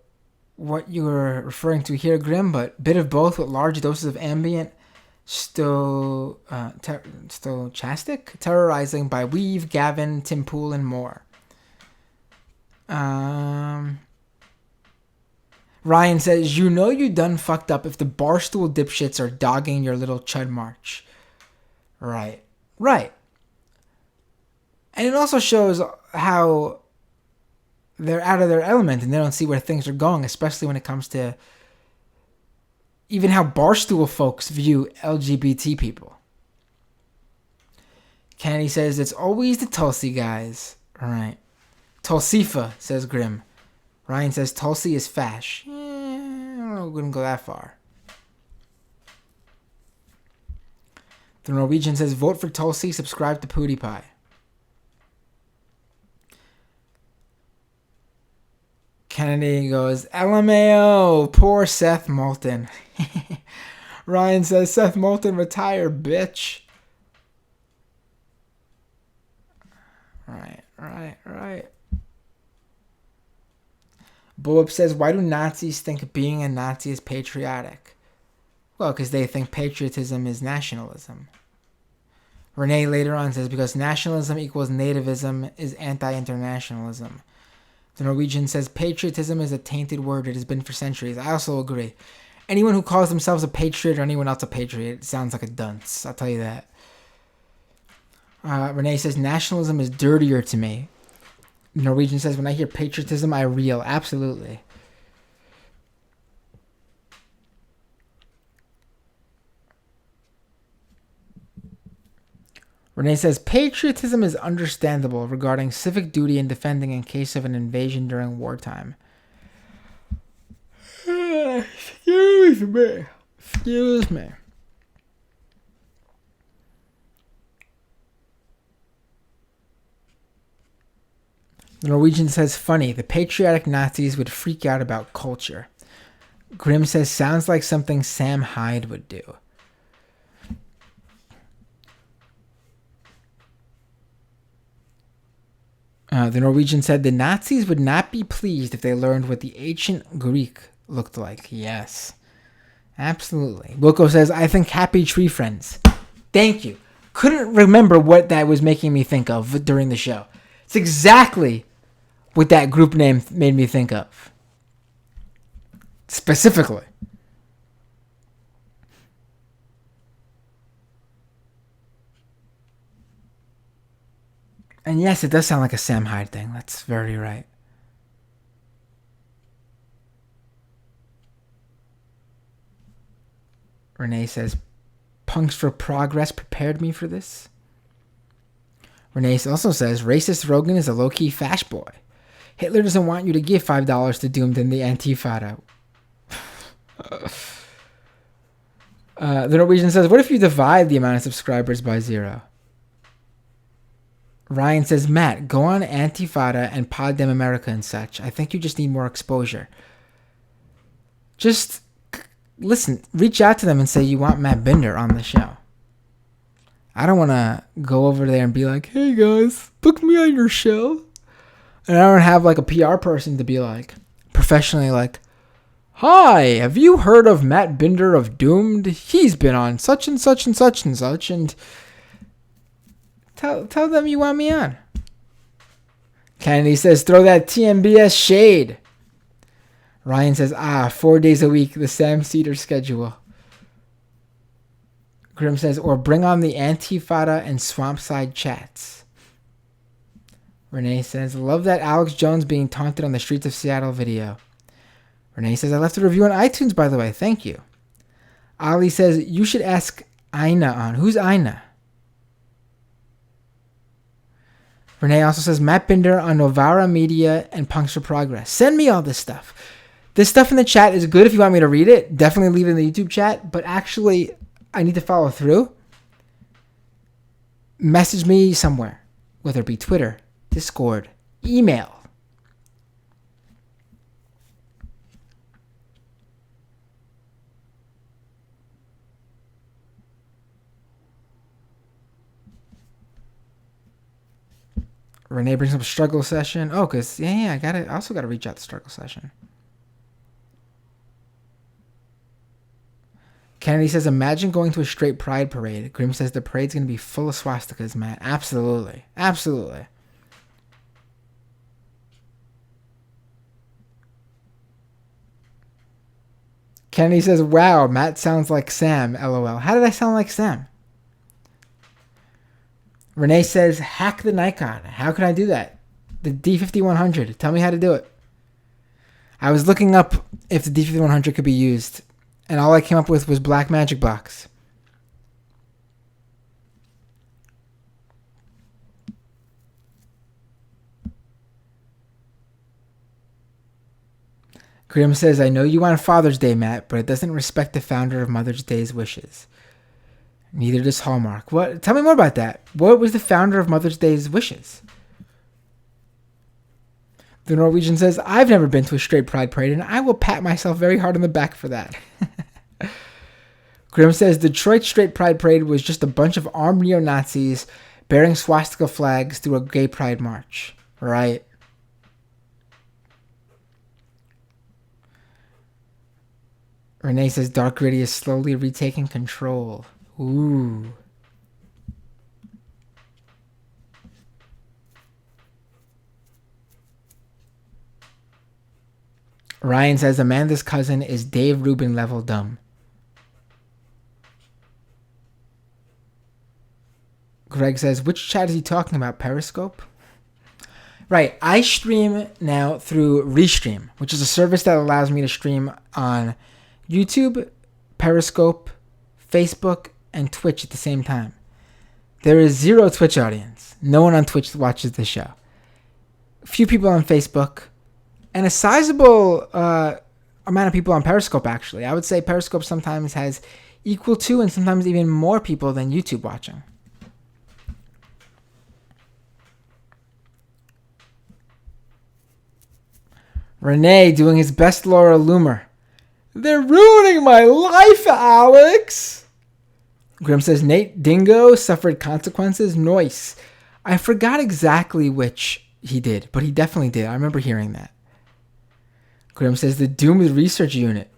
what you were referring to here, Grim, but bit of both with large doses of ambient stochastic terrorizing by Weave, Gavin, Tim Pool, and more. Ryan says, you done fucked up if the Barstool dipshits are dogging your little chud march. Right. And also shows how they're out of their element and they don't see where things are going, especially when it comes to even how Barstool folks view LGBT people. Kennedy says, it's always the Tulsi guys. All right. Tulsifa, says Grim. Ryan says, Tulsi is fash. I don't know, we wouldn't go that far. The Norwegian says, vote for Tulsi, subscribe to PewDiePie. Kennedy goes, LMAO, poor Seth Moulton. Ryan says, Seth Moulton, retire, bitch. Right. Bullup says, why do Nazis think being a Nazi is patriotic? Well, because they think patriotism is nationalism. Renee later on says, because nationalism equals nativism is anti-internationalism. The Norwegian says, patriotism is a tainted word. It has been for centuries. I also agree. Anyone who calls themselves a patriot or anyone else a patriot sounds like a dunce. I'll tell you that. Renee says, nationalism is dirtier to me. The Norwegian says, when I hear patriotism, I reel. Absolutely. Renee says, patriotism is understandable regarding civic duty and defending in case of an invasion during wartime. Excuse me. The Norwegian says, funny, the patriotic Nazis would freak out about culture. Grim says, sounds like something Sam Hyde would do. The Norwegian said, the Nazis would not be pleased if they learned what the ancient Greek looked like. Yes, absolutely. Wilco says, I think happy tree friends. Thank you. Couldn't remember what that was making me think of during the show. It's exactly what that group name made me think of. Specifically. And yes, it does sound like a Sam Hyde thing. That's very right. Renee says, Punks for Progress prepared me for this. Renee also says, racist Rogan is a low-key fash boy. Hitler doesn't want you to give $5 to Doomed in the Antifada. The Norwegian says, what if you divide the amount of subscribers by 0? Ryan says, Matt, go on Antifada and Pod Dem America and such. I think you just need more exposure. Just listen, reach out to them and say you want Matt Binder on the show. I don't want to go over there and be like, hey guys, book me on your show. And I don't have like a PR person to be like, professionally like, hi, have you heard of Matt Binder of Doomed? He's been on such and such and such and such, and tell them you want me on. Kennedy says, throw that TMBS shade. Ryan says, 4 days a week, the Sam Cedar schedule. Grim says, or bring on the Antifada and Swampside chats. Renee says, love that Alex Jones being taunted on the streets of Seattle video. Renee says, I left a review on iTunes, by the way. Thank you. Ali says, you should ask Ina on. Who's Ina? Renee also says, Matt Binder on Novara Media and Punks for Progress. Send me all this stuff. This stuff in the chat is good if you want me to read it. Definitely leave it in the YouTube chat. But actually, I need to follow through. Message me somewhere. Whether it be Twitter, Discord, email. Renee brings up a struggle session. Oh, because, I also got to reach out to struggle session. Kennedy says, imagine going to a straight Pride parade. Grim says the parade's going to be full of swastikas, Matt. Absolutely. Absolutely. Kennedy says, wow, Matt sounds like Sam, LOL. How did I sound like Sam? Renee says, hack the Nikon. How can I do that? The D5100. Tell me how to do it. I was looking up if the D5100 could be used, and all I came up with was Black Magic Box. Grim says, I know you want Father's Day, Matt, but it doesn't respect the founder of Mother's Day's wishes. Neither does Hallmark. What? Tell me more about that. What was the founder of Mother's Day's wishes? The Norwegian says, I've never been to a straight pride parade, and I will pat myself very hard on the back for that. Grim says, Detroit straight pride parade was just a bunch of armed neo-Nazis bearing swastika flags through a gay pride march. Right. Renee says, Dark Gritty is slowly retaking control. Ooh. Ryan says Amanda's cousin is Dave Rubin level dumb. Greg says, which chat is he talking about? Periscope? Right. I stream now through Restream, which is a service that allows me to stream on YouTube, Periscope, Facebook, and Twitch at the same time. There is zero Twitch audience. No one on Twitch watches the show. A few people on Facebook, and a sizable amount of people on Periscope, actually. I would say Periscope sometimes has equal to and sometimes even more people than YouTube watching. Renee doing his best Laura Loomer. They're ruining my life, Alex. Grim says, Nate Dingo suffered consequences. Noise. I forgot exactly which he did, but he definitely did. I remember hearing that. Grim says, the Doomed Research Unit.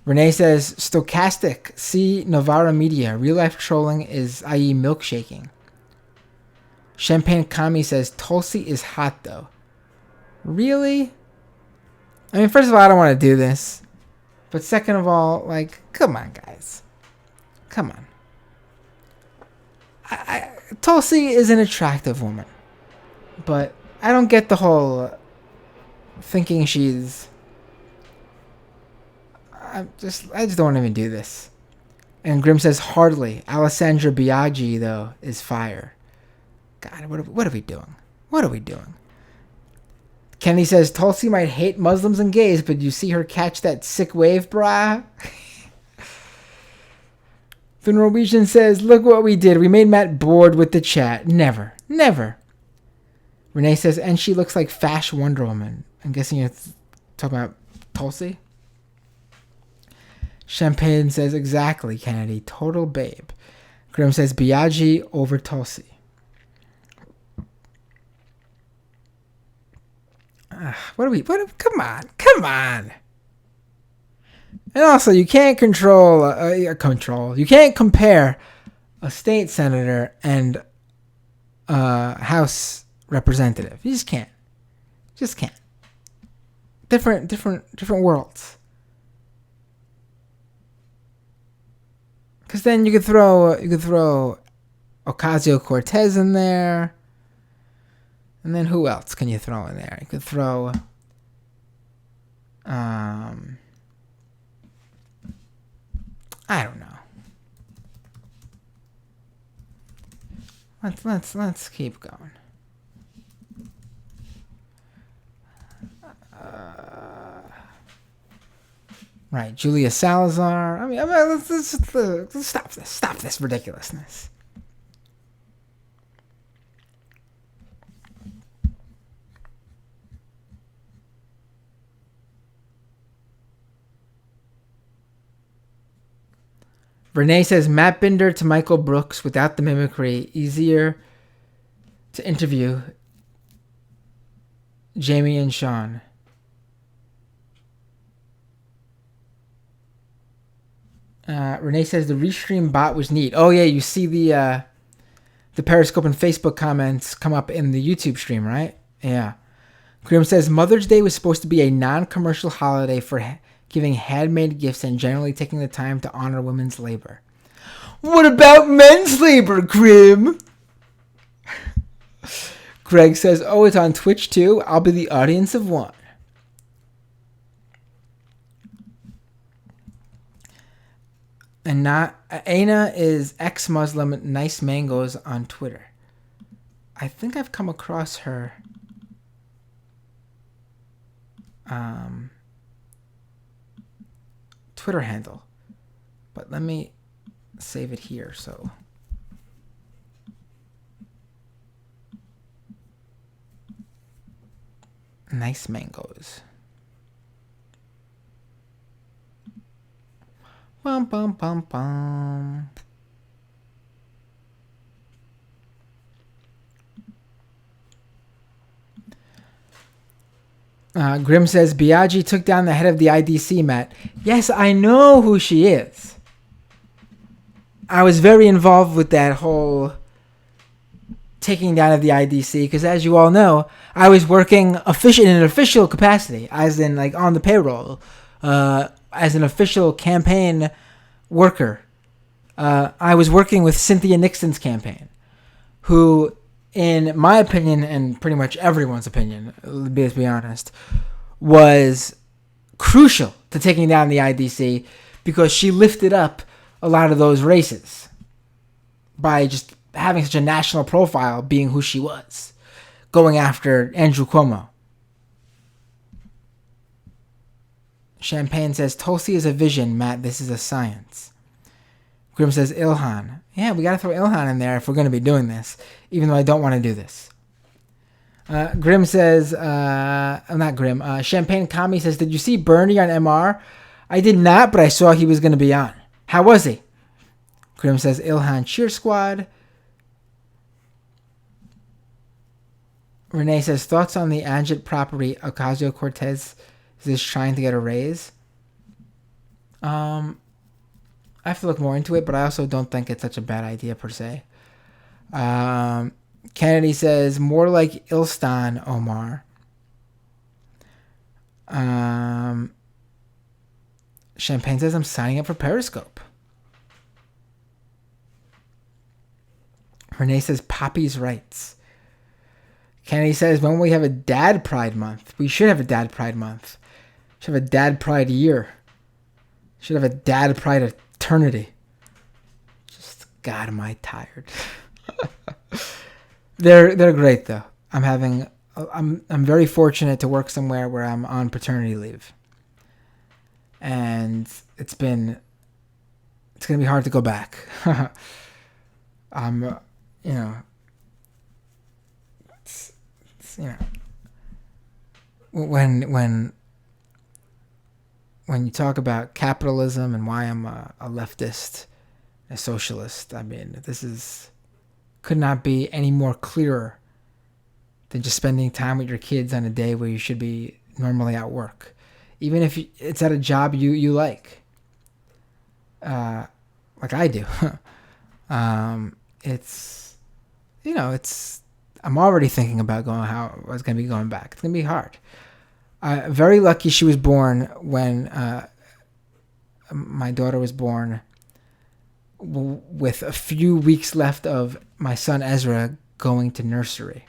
Renee says, Stochastic. See Novara Media. Real life trolling is, i.e. milkshaking. Champagne Kami says, Tulsi is hot, though. Really? I mean, first of all, I don't want to do this. But second of all, like, come on, guys. Come on. Tulsi is an attractive woman. But I don't get the whole thinking she's... I just don't even do this. And Grim says, hardly. Alessandra Biaggi, though, is fire. God, what are we doing? What are we doing? Kenny says, Tulsi might hate Muslims and gays, but you see her catch that sick wave, brah? The Norwegian says, look what we did. We made Matt bored with the chat. Never. Never. Renee says, and she looks like Fash Wonder Woman. I'm guessing you're talking about Tulsi? Champagne says, exactly, Kennedy. Total babe. Grim says, Biaggi over Tulsi. Come on. And also, you can't you can't compare a state senator and a House representative. You just can't. Different worlds. Because then you could throw Ocasio-Cortez in there. And then who else can you throw in there? You could throw I don't know. Let's keep going. Right, Julia Salazar. I mean let's stop this. Stop this ridiculousness. Renee says, Matt Binder to Michael Brooks without the mimicry. Easier to interview. Jamie and Sean. Renee says, the Restream bot was neat. Oh, yeah, you see the Periscope and Facebook comments come up in the YouTube stream, right? Yeah. Grim says, Mother's Day was supposed to be a non-commercial holiday for giving handmade gifts and generally taking the time to honor women's labor. What about men's labor, Grim? Greg says, oh, it's on Twitch too. I'll be the audience of one. And Aina is ex-Muslim Nice Mangoes on Twitter. I think I've come across her Twitter handle. But let me save it here. So Nice Mangoes. Bum, bum, bum, bum. Grim says, Biaggi took down the head of the IDC, Matt. Yes, I know who she is. I was very involved with that whole taking down of the IDC because, as you all know, I was working in an official capacity, as in like on the payroll, as an official campaign worker. I was working with Cynthia Nixon's campaign, who, in my opinion, and pretty much everyone's opinion, let's be honest, was crucial to taking down the IDC because she lifted up a lot of those races by just having such a national profile, being who she was, going after Andrew Cuomo. Champagne says, Tulsi is a vision, Matt. This is a science. Grim says, Ilhan. Yeah, we got to throw Ilhan in there if we're going to be doing this, even though I don't want to do this. Grim says, not Grim, Champagne Kami says, did you see Bernie on MR? I did not, but I saw he was going to be on. How was he? Grim says, Ilhan Cheer Squad. Renee says, thoughts on the Anjit property Ocasio-Cortez is trying to get a raise? I have to look more into it, but I also don't think it's such a bad idea per se. Kennedy says, more like Ilstan, Omar. Champagne says, I'm signing up for Periscope. Renee says, Poppy's rights. Kennedy says, when will we have a Dad Pride Month? We should have a Dad Pride Month. Should have a Dad Pride year. Should have a Dad Pride eternity. Just, God, am I tired. They're great though. I'm very fortunate to work somewhere where I'm on paternity leave. And it's gonna be hard to go back. When you talk about capitalism and why I'm a leftist, a socialist, I mean, could not be any more clearer than just spending time with your kids on a day where you should be normally at work, even if it's at a job you like I do. I'm already thinking about how I was going to be going back. It's going to be hard. Very lucky she was born when my daughter was born, with a few weeks left of my son Ezra going to nursery.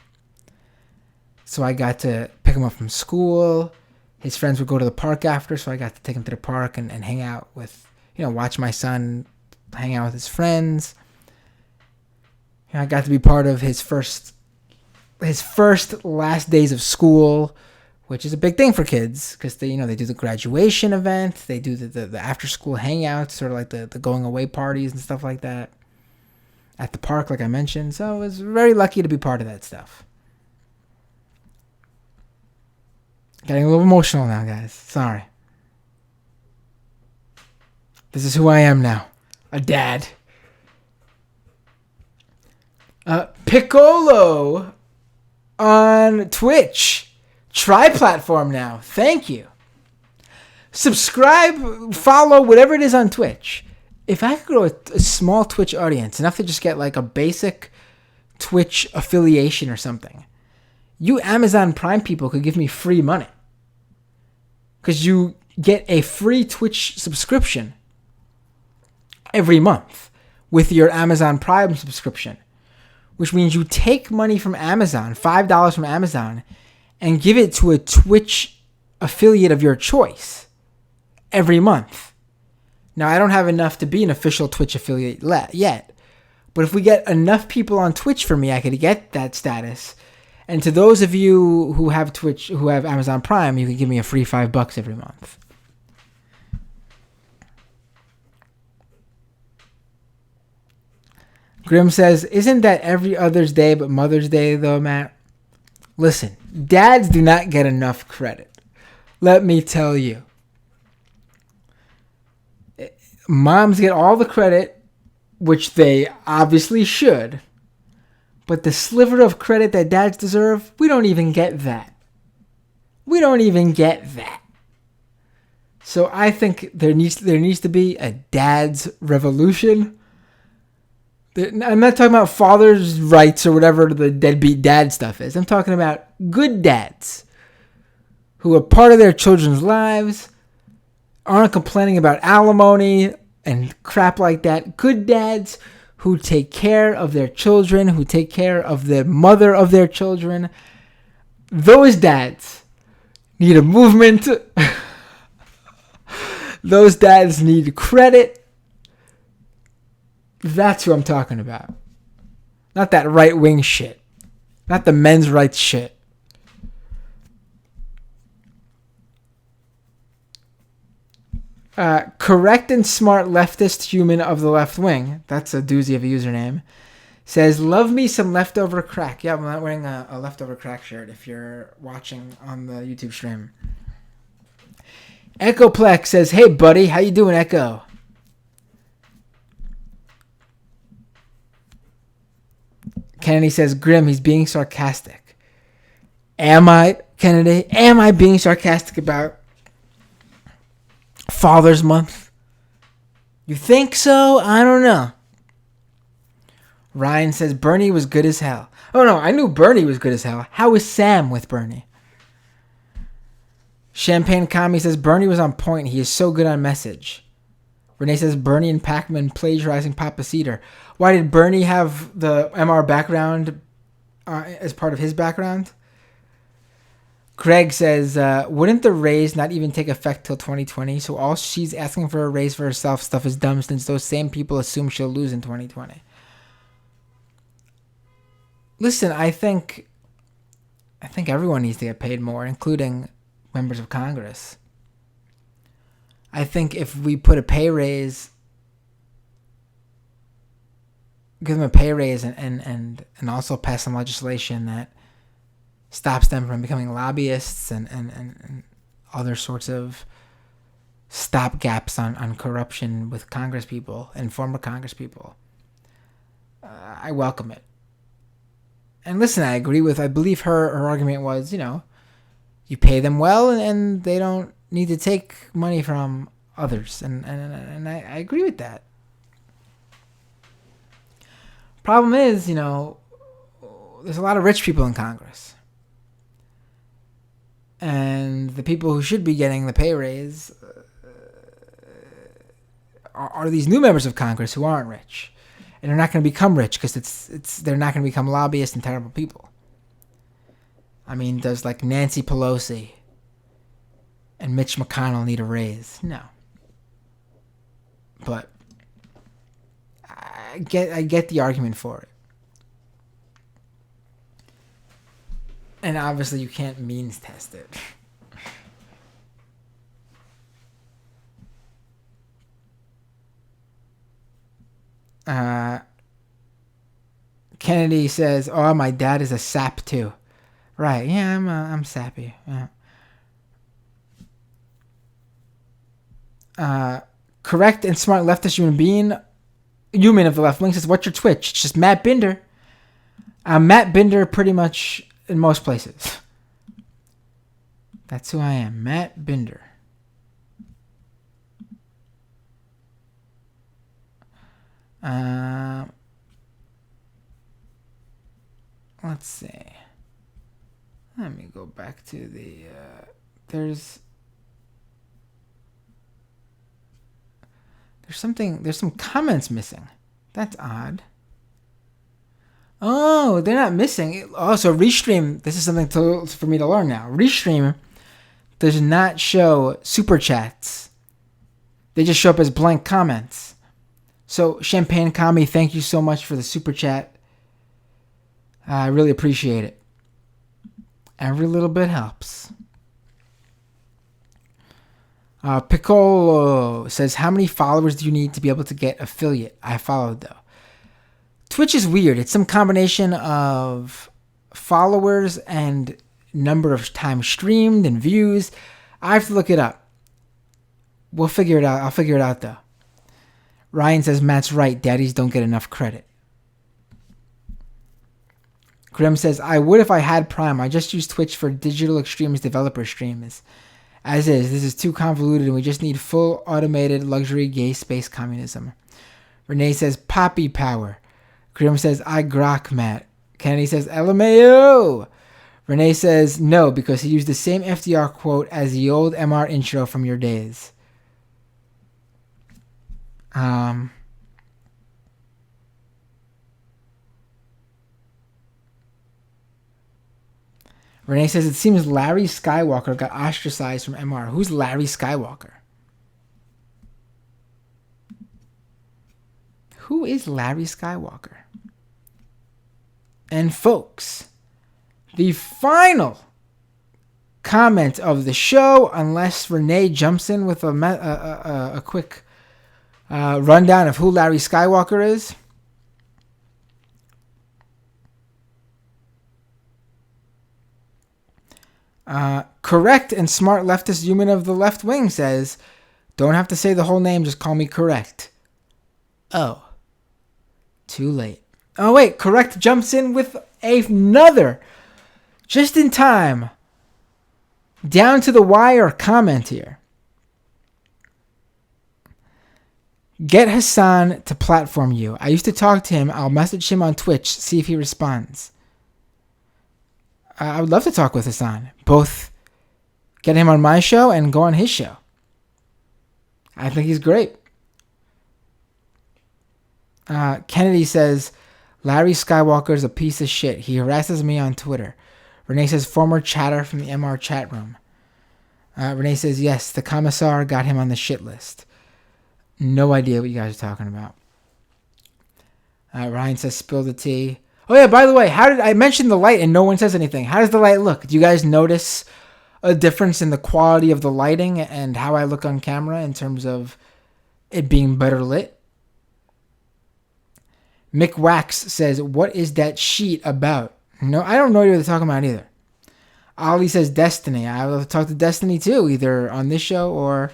So I got to pick him up from school. His friends would go to the park after, so I got to take him to the park and hang out with, watch my son hang out with his friends. I got to be part of his first last days of school, which is a big thing for kids because they do the graduation event, they do the after school hangouts, sort of like the going away parties and stuff like that at the park, like I mentioned. So I was very lucky to be part of that stuff. Getting a little emotional now, guys. Sorry. This is who I am now. A dad. Piccolo on Twitch. Tri-platform now. Thank you. Subscribe, follow, whatever it is on Twitch. If I could grow a small Twitch audience, enough to just get like a basic Twitch affiliation or something, you Amazon Prime people could give me free money. Because you get a free Twitch subscription every month, with your Amazon Prime subscription, which means you take money from Amazon, $5 from Amazon, and give it to a Twitch affiliate of your choice every month. Now, I don't have enough to be an official Twitch affiliate yet, but if we get enough people on Twitch for me, I could get that status. And to those of you who have Twitch, who have Amazon Prime, you can give me a free $5 every month. Grim says, isn't that every other's day but Mother's Day, though, Matt? Listen, dads do not get enough credit. Let me tell you. Moms get all the credit, which they obviously should. But the sliver of credit that dads deserve, we don't even get that. We don't even get that. So I think there needs to be a dad's revolution. I'm not talking about father's rights or whatever the deadbeat dad stuff is. I'm talking about good dads who are part of their children's lives, aren't complaining about alimony and crap like that. Good dads who take care of their children, who take care of the mother of their children. Those dads need a movement. Those dads need credit. That's who I'm talking about. Not that right-wing shit. Not the men's rights shit. Correct and smart leftist human of the left wing. That's a doozy of a username. Says, love me some leftover crack. Yeah, I'm not wearing a leftover crack shirt if you're watching on the YouTube stream. Echoplex says, hey, buddy. How you doing, Echo? Kennedy says, Grim, he's being sarcastic. Am I, Kennedy? Am I being sarcastic about Father's Month? You think so? I don't know. Ryan says, Bernie was good as hell. Oh, no, I knew Bernie was good as hell. How was Sam with Bernie? Champagne Kami says, Bernie was on point. He is so good on message. Renee says, Bernie and Pac-Man plagiarizing Papa Cedar. Why did Bernie have the MR background as part of his background? Craig says, wouldn't the raise not even take effect till 2020? So all she's asking for a raise for herself stuff is dumb since those same people assume she'll lose in 2020. Listen, I think everyone needs to get paid more, including members of Congress. I think if we put a pay raise, give them a pay raise and also pass some legislation that stops them from becoming lobbyists and other sorts of stopgaps on corruption with Congress people and former Congress people, I welcome it. And listen, I believe her argument was, you pay them well and they don't need to take money from others. And I agree with that. Problem is, there's a lot of rich people in Congress. And the people who should be getting the pay raise are these new members of Congress who aren't rich. And they're not going to become rich because they're not going to become lobbyists and terrible people. I mean, does like Nancy Pelosi and Mitch McConnell need a raise? No. But I get the argument for it. And obviously you can't means test it. Kennedy says, "Oh, my dad is a sap too." Right? Yeah, I'm sappy. Yeah. Correct and smart leftist human of the left wing says, "What's your Twitch?" It's just Matt Binder. I'm Matt Binder pretty much in most places. That's who I am, Matt Binder. Let's see. Let me go back to the. There's some comments missing. That's odd. Oh, they're not missing. Oh, so Restream, this is something for me to learn now. Restream does not show super chats. They just show up as blank comments. So, Champagne Kami, thank you so much for the super chat. I really appreciate it. Every little bit helps. Piccolo says, how many followers do you need to be able to get affiliate? I followed, though. Twitch is weird. It's some combination of followers and number of times streamed and views. I have to look it up. We'll figure it out. I'll figure it out, though. Ryan says, Matt's right. Daddies don't get enough credit. Grim says, I would if I had Prime. I just use Twitch for digital extremes developer streams. As is, this is too convoluted and we just need full automated luxury gay space communism. Renee says, Poppy power. Grim says, I grok Matt. Kennedy says, LMAO. Renee says, no, because he used the same FDR quote as the old MR intro from your days. Renee says, it seems Larry Skywalker got ostracized from MR. Who's Larry Skywalker? Who is Larry Skywalker? And folks, the final comment of the show, unless Renee jumps in with a quick rundown of who Larry Skywalker is. Correct and smart leftist human of the left wing says, don't have to say the whole name, just call me correct. Oh, too late. Oh wait, correct jumps in with another, just in time, down to the wire comment here. Get Hassan to platform you. I used to talk to him. I'll message him on Twitch, see if he responds. I would love to talk with Hassan. Both get him on my show and go on his show. I think he's great. Kennedy says, Larry Skywalker is a piece of shit. He harasses me on Twitter. Renee says, former chatter from the MR chat room. Renee says, yes, the commissar got him on the shit list. No idea what you guys are talking about. Ryan says, spill the tea. Oh yeah, by the way, how did I mention the light and no one says anything? How does the light look? Do you guys notice a difference in the quality of the lighting and how I look on camera in terms of it being better lit? Mick Wax says, what is that sheet about? No, I don't know what they're talking about either. Ollie says Destiny. I will talk to Destiny too, either on this show or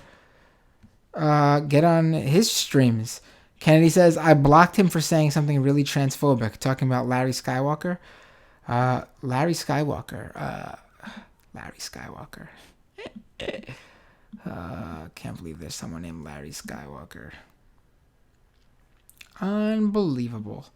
get on his streams. Kennedy says, I blocked him for saying something really transphobic, talking about Larry Skywalker. Larry Skywalker. Can't believe there's someone named Larry Skywalker. Unbelievable.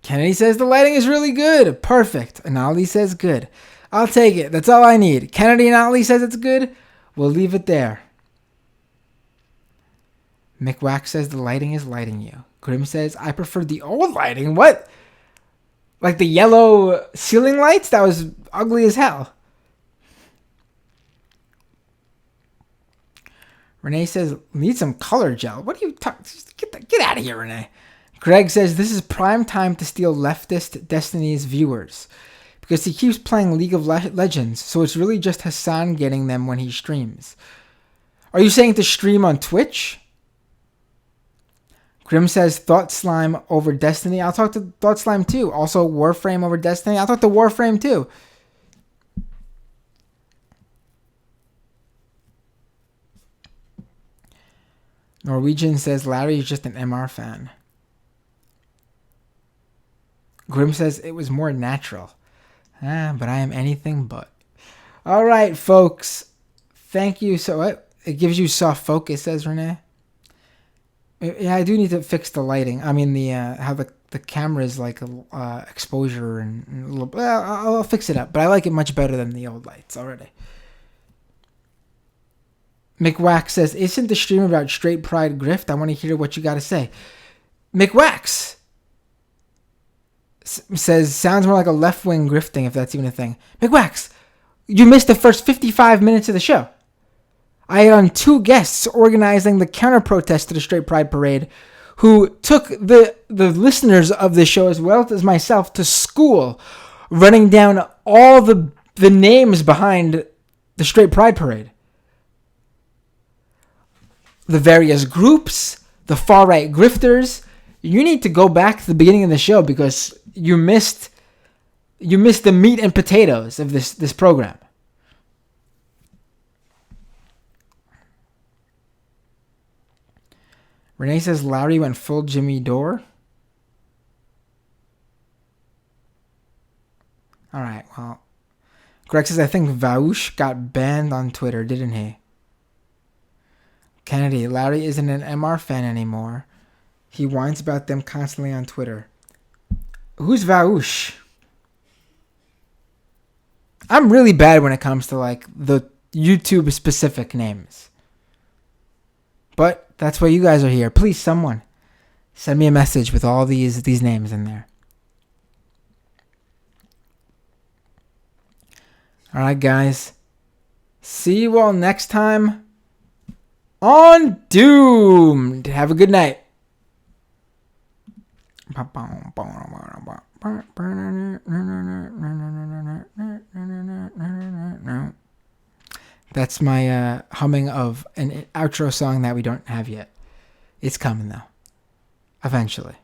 Kennedy says the lighting is really good. Perfect. And Ali says good. I'll take it. That's all I need. Kennedy and Ali says it's good. We'll leave it there. Mick Wax says the lighting is lighting you. Grim says, I prefer the old lighting. What? Like the yellow ceiling lights? That was ugly as hell. Renee says, need some color gel. What are you talking? Get out of here, Renee. Greg says, this is prime time to steal leftist Destiny's viewers. Because he keeps playing League of Legends, so it's really just Hassan getting them when he streams. Are you saying to stream on Twitch? Grim says, Thought Slime over Destiny. I'll talk to Thought Slime too. Also, Warframe over Destiny. I'll talk to Warframe too. Norwegian says, Larry is just an MR fan. Grim says, it was more natural. But I am anything but. All right, folks. Thank you. So it gives you soft focus, says Renee. Yeah, I do need to fix the lighting. I mean, the how the camera is like exposure and a little. Well, I'll fix it up, but I like it much better than the old lights already. McWack says, isn't the stream about straight pride grift? I want to hear what you got to say. McWax says, sounds more like a left-wing grifting, if that's even a thing. McWax, you missed the first 55 minutes of the show. I had on 2 guests organizing the counter-protest to the straight pride parade who took the listeners of the show as well as myself to school, running down all the names behind the straight pride parade. The various groups, the far-right grifters. You need to go back to the beginning of the show because you missed the meat and potatoes of this program. Renee says Lowry went full Jimmy Dore. All right, well. Greg says, I think Vaush got banned on Twitter, didn't he? Kennedy, Lowry isn't an MR fan anymore. He whines about them constantly on Twitter. Who's Vaush? I'm really bad when it comes to like the YouTube specific names. But that's why you guys are here. Please, someone, send me a message with all these names in there. All right, guys. See you all next time on Doomed. Have a good night. That's my humming of an outro song that we don't have yet. It's coming, though. Eventually.